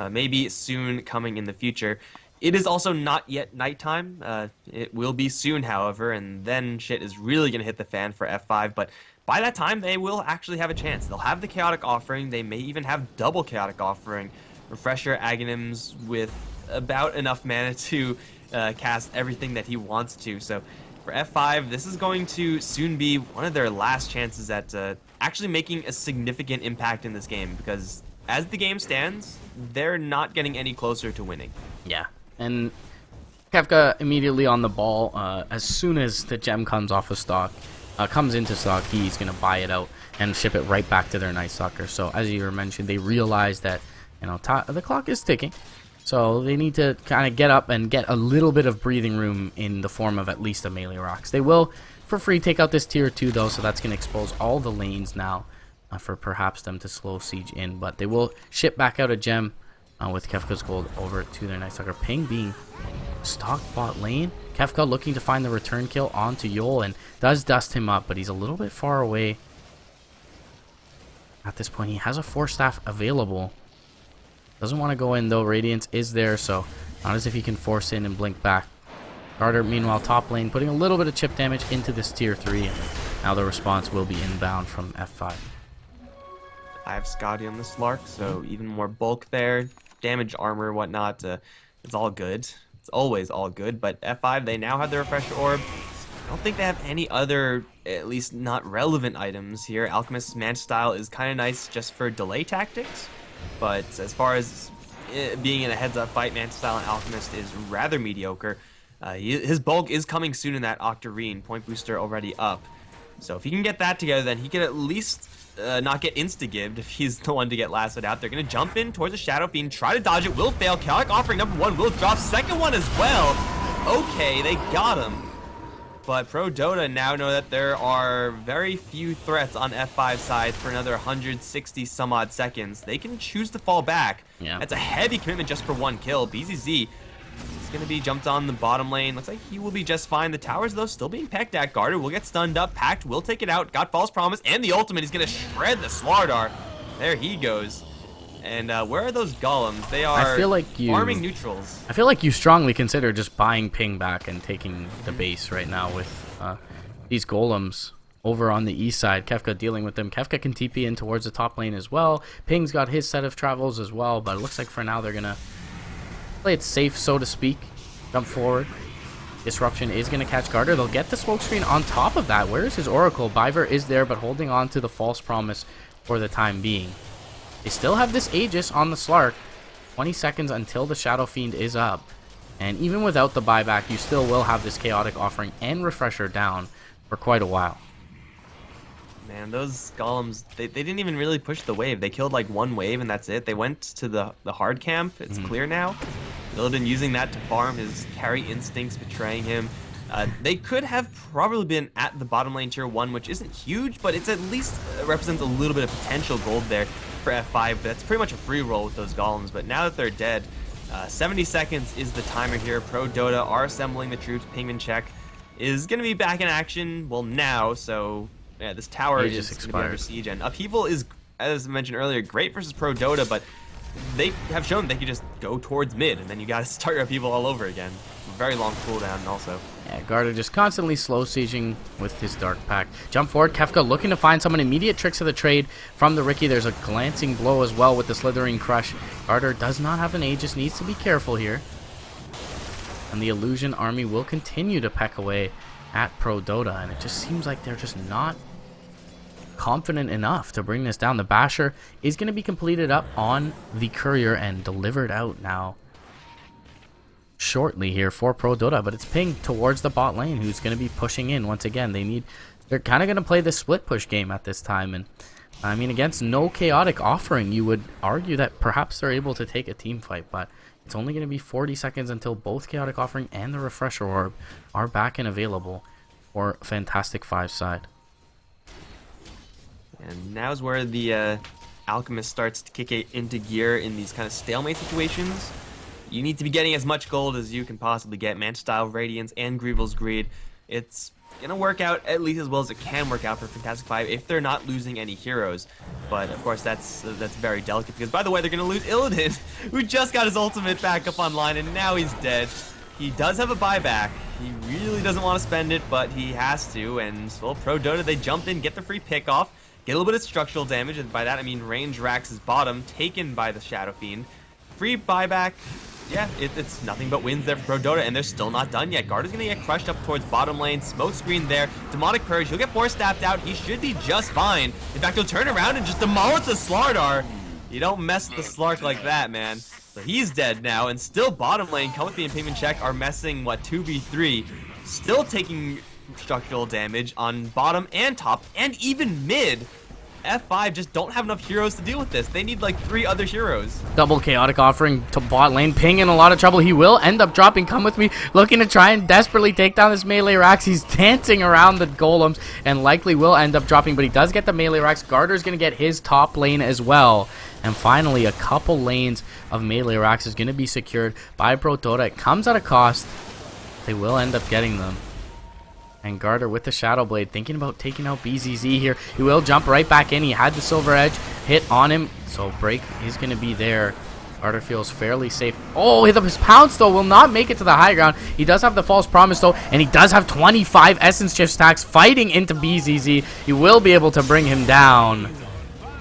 Speaker 2: maybe soon coming in the future. It is also not yet nighttime. It will be soon, however, and then shit is really going to hit the fan for F5, but by that time, they will actually have a chance. They'll have the Chaotic Offering. They may even have double Chaotic Offering. Refresher Aghanims with about enough mana to cast everything that he wants to, so for F5, this is going to soon be one of their last chances at actually making a significant impact in this game, because as the game stands, they're not getting any closer to winning.
Speaker 1: Yeah, and Kefka immediately on the ball. As soon as the gem comes off of stock, comes into stock, he's going to buy it out and ship it right back to their Night Stalker. So as you mentioned, they realize that, you know, the clock is ticking. So they need to kind of get up and get a little bit of breathing room in the form of at least a melee rocks. They will, for free, take out this tier 2 though, so that's going to expose all the lanes now for perhaps them to slow siege in. But they will ship back out a gem with Kefka's gold over to their Night Stalker. Ping being stock bot lane. Kefka looking to find the return kill onto Yol and does dust him up, but he's a little bit far away. At this point, he has a Force Staff available. Doesn't want to go in though. Radiance is there, so not as if he can force in and blink back. Carter, meanwhile, top lane, putting a little bit of chip damage into this tier 3. And now the response will be inbound from F5.
Speaker 2: I have Scotty on the Slark, so even more bulk there. Damage, armor, whatnot. It's all good. It's always all good. But F5, they now have the Refresher Orb. I don't think they have any other, at least not relevant items here. Alchemist's Mantis Style is kind of nice just for delay tactics. But as far as being in a heads-up fight, Mantis Style and Alchemist is rather mediocre. His bulk is coming soon in that Octarine. Point booster already up. So if he can get that together, then he can at least not get insta-gibbed if he's the one to get lassoed out. They're going to jump in towards the Shadow Fiend, try to dodge it, will fail. Chaotic Offering #1 will drop. Second one as well. Okay, they got him. But Prodota now know that there are very few threats on F5 side for another 160 some odd seconds. They can choose to fall back.
Speaker 1: Yeah.
Speaker 2: That's a heavy commitment just for one kill. BZZ is going to be jumped on the bottom lane. Looks like he will be just fine. The towers, though, still being pecked at. Garter will get stunned up. Pact will take it out. Got False Promise. And the ultimate is going to shred the Slardar. There he goes. And where are those golems? They are farming neutrals.
Speaker 1: I feel like you strongly consider just buying Ping back and taking the base right now with these golems over on the east side. Kefka dealing with them. Kefka can TP in towards the top lane as well. Ping's got his set of travels as well, but it looks like for now they're going to play it safe, so to speak. Jump forward. Disruption is going to catch Garter. They'll get the smoke screen on top of that. Where is his Oracle? Biver is there, but holding on to the False Promise for the time being. They still have this Aegis on the Slark. 20 seconds until the Shadow Fiend is up. And even without the buyback, you still will have this Chaotic Offering and Refresher down for quite a while.
Speaker 2: Man, those golems, they didn't even really push the wave. They killed like one wave and that's it. They went to the hard camp. It's clear now. Illidan using that to farm, his carry instincts betraying him. They could have probably been at the bottom lane tier 1, which isn't huge, but it's at least represents a little bit of potential gold there for F5. But that's pretty much a free roll with those golems. But now that they're dead, 70 seconds is the timer here. Prodota are assembling the troops. Pingman check is going to be back in action, well, now. So yeah, this tower is going to be under siege. And Upheaval is, as I mentioned earlier, great versus Prodota, but they have shown they can just go towards mid, and then you got to start your Upheaval all over again. Very long cooldown also. Yeah,
Speaker 1: Garter just constantly slow sieging with his Dark Pact. Jump forward, Kefka looking to find some immediate tricks of the trade from the Riki. There's a glancing blow as well with the Slithering Crush. Garter does not have an Aegis, needs to be careful here. And the Illusion Army will continue to peck away at Prodota, and it just seems like they're just not confident enough to bring this down. The Basher is going to be completed up on the Courier and delivered out now shortly here for Prodota, but it's Ping towards the bot lane who's going to be pushing in once again. They're kind of going to play the split push game at this time, and I mean, against no Chaotic Offering, you would argue that perhaps they're able to take a team fight, but it's only going to be 40 seconds until both Chaotic Offering and the Refresher Orb are back and available for Fantastic Five side.
Speaker 2: And now's where the Alchemist starts to kick it into gear in these kind of stalemate situations. You need to be getting as much gold as you can possibly get. Mantis Style, Radiance, and Grievel's Greed. It's going to work out at least as well as it can work out for Fantastic Five if they're not losing any heroes. But, of course, that's very delicate because, by the way, they're going to lose Illidan, who just got his ultimate back up online, and now he's dead. He does have a buyback. He really doesn't want to spend it, but he has to. And, well, Prodota, they jump in, get the free pick off, get a little bit of structural damage, and by that I mean range racks his bottom, taken by the Shadow Fiend. Free buyback. Yeah, it's nothing but wins there for Prodota, and they're still not done yet. Garter's going to get crushed up towards bottom lane. Smoke screen there. Demonic Purge. He'll get force staffed out. He should be just fine. In fact, he'll turn around and just demolish the Slardar. You don't mess with the Slark like that, man. So he's dead now, and still bottom lane, Come With Me and Pigman Check are messing, what, 2v3. Still taking structural damage on bottom and top, and even mid. F5 just don't have enough heroes to deal with this. They need like 3 other heroes.
Speaker 1: Double chaotic offering to bot lane. Ping in a lot of trouble. He will end up dropping Come With Me, looking to try and desperately take down this melee Rax. He's dancing around the golems and likely will end up dropping, but he does get the melee Rax. Garter's going to get his top lane as well. And finally, a couple lanes of melee Rax is going to be secured by Prodota. It comes at a cost. They will end up getting them. And Garter with the Shadow Blade, thinking about taking out BZZ here. He will jump right back in. He had the Silver Edge hit on him, so break is going to be there. Garter feels fairly safe. Oh, his Pounce, though, will not make it to the high ground. He does have the False Promise, though, and he does have 25 Essence Shift stacks fighting into BZZ. He will be able to bring him down.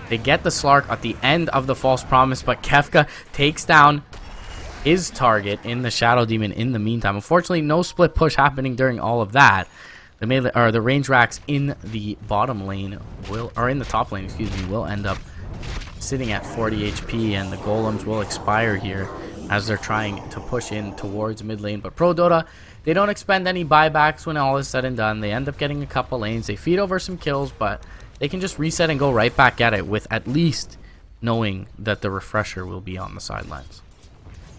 Speaker 1: They get the Slark at the end of the False Promise, but Kefka takes down his target in the Shadow Demon in the meantime. Unfortunately, no split push happening during all of that. The melee or the range racks in the bottom lane in the top lane, excuse me, will end up sitting at 40 HP, and the golems will expire here as they're trying to push in towards mid lane. But Prodota, they don't expend any buybacks when all is said and done. They end up getting a couple lanes. They feed over some kills, but they can just reset and go right back at it with at least knowing that the refresher will be on the sidelines.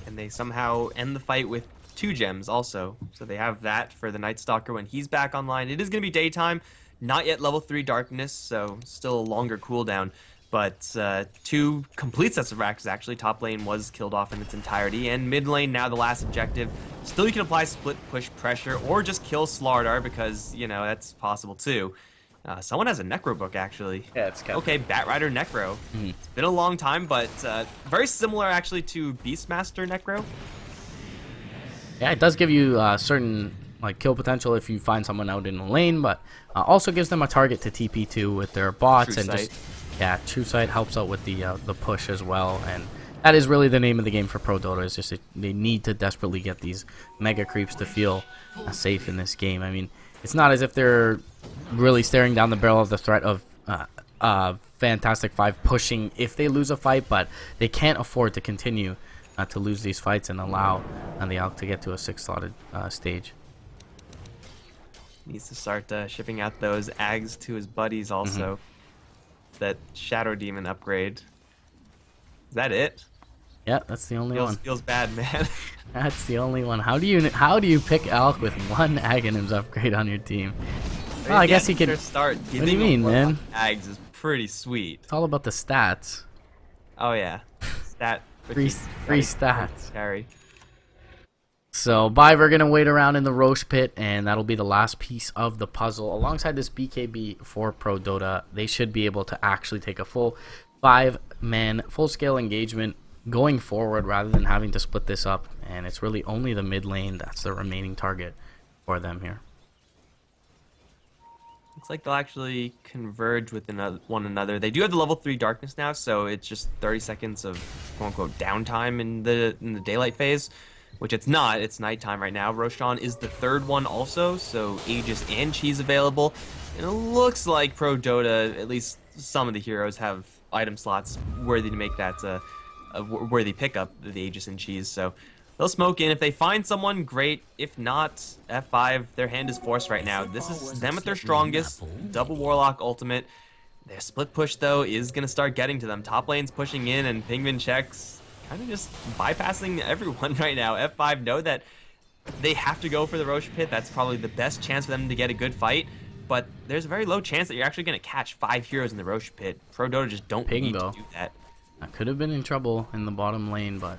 Speaker 2: And they somehow end the fight with 2 gems also. So they have that for the Night Stalker when he's back online. It is going to be daytime, not yet level 3 darkness, so still a longer cooldown. But 2 complete sets of racks actually. Top lane was killed off in its entirety, and mid lane now the last objective. Still you can apply split push pressure or just kill Slardar because, you know, that's possible too. Someone has a Necro book, actually.
Speaker 1: Yeah, it's kind of...
Speaker 2: Okay, Batrider Necro. It's been a long time, but very similar, actually, to Beastmaster Necro.
Speaker 1: Yeah, it does give you certain like kill potential if you find someone out in the lane, but also gives them a target to TP to with their bots.
Speaker 2: True
Speaker 1: and
Speaker 2: Sight.
Speaker 1: Just True Sight helps out with the push as well, and that is really the name of the game for Prodota. Is just they need to desperately get these mega creeps to feel safe in this game. I mean, it's not as if they're really staring down the barrel of the threat of Fantastic Five pushing if they lose a fight, but they can't afford to continue to lose these fights and allow the Alk to get to a 6-slotted stage.
Speaker 2: Needs to start shipping out those Ags to his buddies also. That Shadow Demon upgrade. Is that it?
Speaker 1: Yeah, that's the only one.
Speaker 2: Feels bad, man.
Speaker 1: That's the only one. How do you pick Alk with 1 Aghanim's upgrade on your team? Well, I guess he could
Speaker 2: start.
Speaker 1: What do you mean, man?
Speaker 2: Ags is pretty sweet.
Speaker 1: It's all about the stats.
Speaker 2: Oh yeah, stat.
Speaker 1: Free stats.
Speaker 2: Carry.
Speaker 1: So we're gonna wait around in the Roche pit, and that'll be the last piece of the puzzle. Alongside this BKB for Prodota, they should be able to actually take a full 5-man full-scale engagement going forward rather than having to split this up. And it's really only the mid lane that's the remaining target for them here.
Speaker 2: Looks like they'll actually converge with one another. They do have the level 3 darkness now, so it's just 30 seconds of quote-unquote downtime in the daylight phase, which it's not. It's nighttime right now. Roshan is the 3rd one also, so Aegis and Cheese available. And it looks like Prodota, at least some of the heroes, have item slots worthy to make that a worthy pickup, the Aegis and Cheese. So they'll smoke in. If they find someone, great. If not, F5, their hand is forced right now. This is them at their strongest. Double Warlock ultimate. Their split push, though, is going to start getting to them. Top lane's pushing in, and Pigman checks kind of just bypassing everyone right now. F5 know that they have to go for the Roche pit. That's probably the best chance for them to get a good fight. But there's a very low chance that you're actually going to catch 5 heroes in the Roche pit. Prodota just don't need to do that.
Speaker 1: I could have been in trouble in the bottom lane, but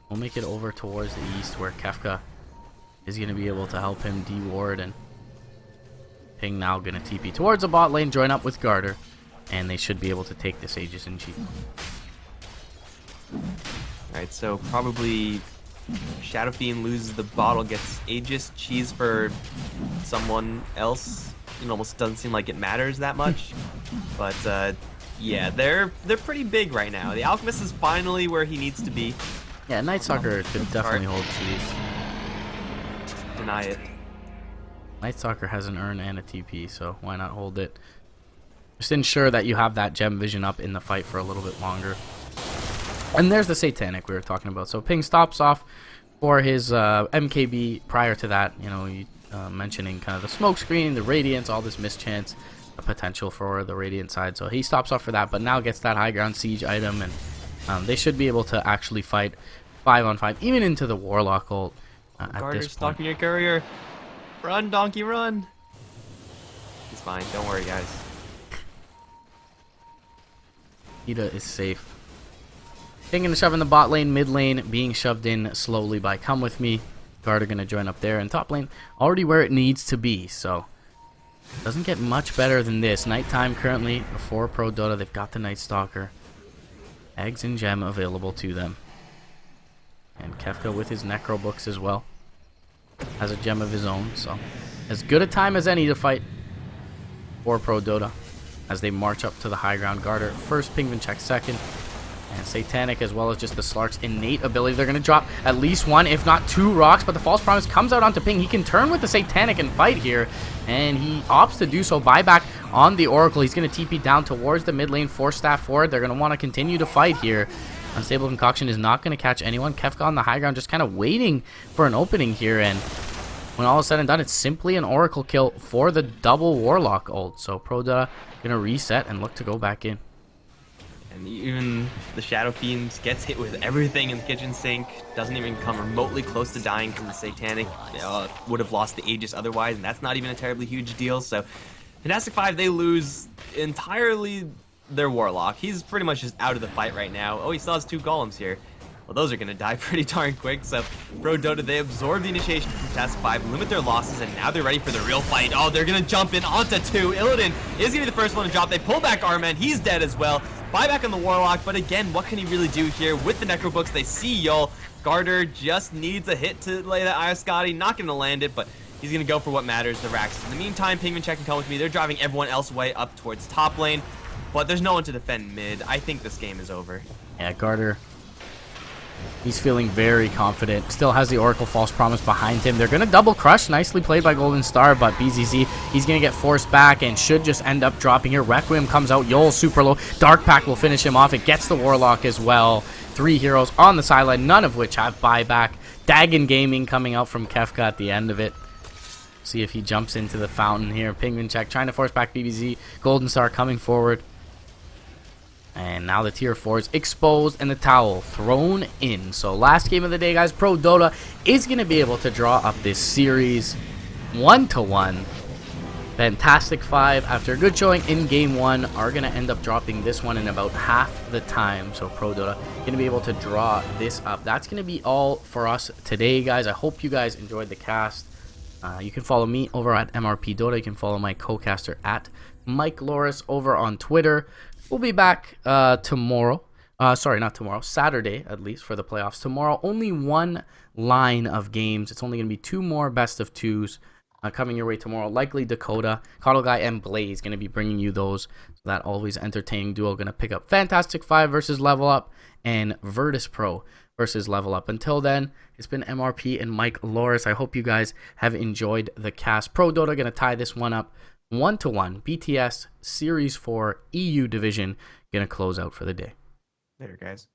Speaker 1: we'll make it over towards the east where Kefka is going to be able to help him de-ward, and Ping now going to TP towards the bot lane, join up with Garter, and they should be able to take this Aegis in Chief.
Speaker 2: Alright, so probably Shadow Fiend loses the bottle, gets Aegis, Cheese for someone else. It almost doesn't seem like it matters that much. But yeah, they're pretty big right now. The Alchemist is finally where he needs to be.
Speaker 1: Yeah, Night Stalker could definitely hold Cheese.
Speaker 2: Deny it.
Speaker 1: Night Stalker has an urn and a TP, so why not hold it? Just ensure that you have that gem vision up in the fight for a little bit longer. And there's the Satanic we were talking about. So Ping stops off for his MKB. Prior to that, you know, mentioning kind of the smoke screen, the Radiance, all this mischance, the potential for the Radiant side. So he stops off for that, but now gets that high ground siege item, and they should be able to actually fight 5-on-5, even into the Warlock ult at this
Speaker 2: Garter's
Speaker 1: point.
Speaker 2: stalking your courier. Run, donkey, run. He's fine. Don't worry, guys.
Speaker 1: Ida is safe. Taking a shove in the bot lane, mid lane being shoved in slowly by Come With Me. Garter gonna join up there, and top lane already where it needs to be, so doesn't get much better than this. Nighttime currently for Prodota. They've got the Night Stalker. Eggs and gem available to them. And Kefka with his Necro books as well. Has a gem of his own, so as good a time as any to fight for Prodota as they march up to the high ground. Garter first, Pingvin check second, and Satanic, as well as just the Slark's innate ability. They're going to drop at least one, if not two rocks, but the False Promise comes out onto Ping. He can turn with the Satanic and fight here, and he opts to do so. Buyback on the Oracle. He's going to TP down towards the mid lane, force staff forward. They're going to want to continue to fight here. Unstable Concoction is not going to catch anyone. Kefka on the high ground just kind of waiting for an opening here, and when all is said and done, it's simply an Oracle kill for the double Warlock ult. So Prodota going to reset and look to go back in.
Speaker 2: And even the Shadow Fiend gets hit with everything in the kitchen sink. Doesn't even come remotely close to dying from the Satanic. Would have lost the Aegis otherwise, and that's not even a terribly huge deal. So Fantastic Five, they lose entirely their Warlock. He's pretty much just out of the fight right now. Oh, he still has 2 Golems here. Well, those are going to die pretty darn quick. So Prodota, they absorb the initiation from Fantastic Five, limit their losses, and now they're ready for the real fight. Oh, they're going to jump in onto 2. Illidan is going to be the first one to drop. They pull back Arman. He's dead as well. Buyback on the Warlock, but again, what can he really do here with the Necro Books? They see Yul. Garter just needs a hit to lay that Ioscati. Not going to land it, but he's going to go for what matters, the Raxus. In the meantime, Pingvin check and Come With Me. They're driving everyone else away up towards top lane, but there's no one to defend mid. I think this game is over.
Speaker 1: Yeah, Garter, he's feeling very confident. Still has the Oracle False Promise behind him. They're going to double crush. Nicely played by Golden Star, but BZZ, he's going to get forced back and should just end up dropping here. Requiem comes out. Yol super low. Dark Pact will finish him off. It gets the Warlock as well. 3 heroes on the sideline, none of which have buyback. Dagon Gaming coming out from Kefka at the end of it. See if he jumps into the fountain here. Penguin check, trying to force back BBZ. Golden Star coming forward. And now the tier 4 is exposed and the towel thrown in. So last game of the day, guys. Prodota is going to be able to draw up this series 1-1. Fantastic Five, after a good showing in game 1, are going to end up dropping this one in about half the time. So Prodota going to be able to draw this up. That's going to be all for us today, guys. I hope you guys enjoyed the cast. You can follow me over at MRP Dota. You can follow my co-caster at Mike Loris over on Twitter. We'll be back tomorrow. Sorry, not tomorrow. Saturday, at least, for the playoffs. Tomorrow, only 1 line of games. It's only going to be 2 more best of 2s coming your way tomorrow. Likely Dakota, Coddle Guy, and Blaze going to be bringing you those. So that always entertaining duo going to pick up Fantastic Five versus Level Up and Virtus Pro versus Level Up. Until then, it's been MRP and Mike Loris. I hope you guys have enjoyed the cast. Prodota going to tie this one up 1-1. BTS Series 4 EU Division going to close out for the day.
Speaker 2: Later, guys.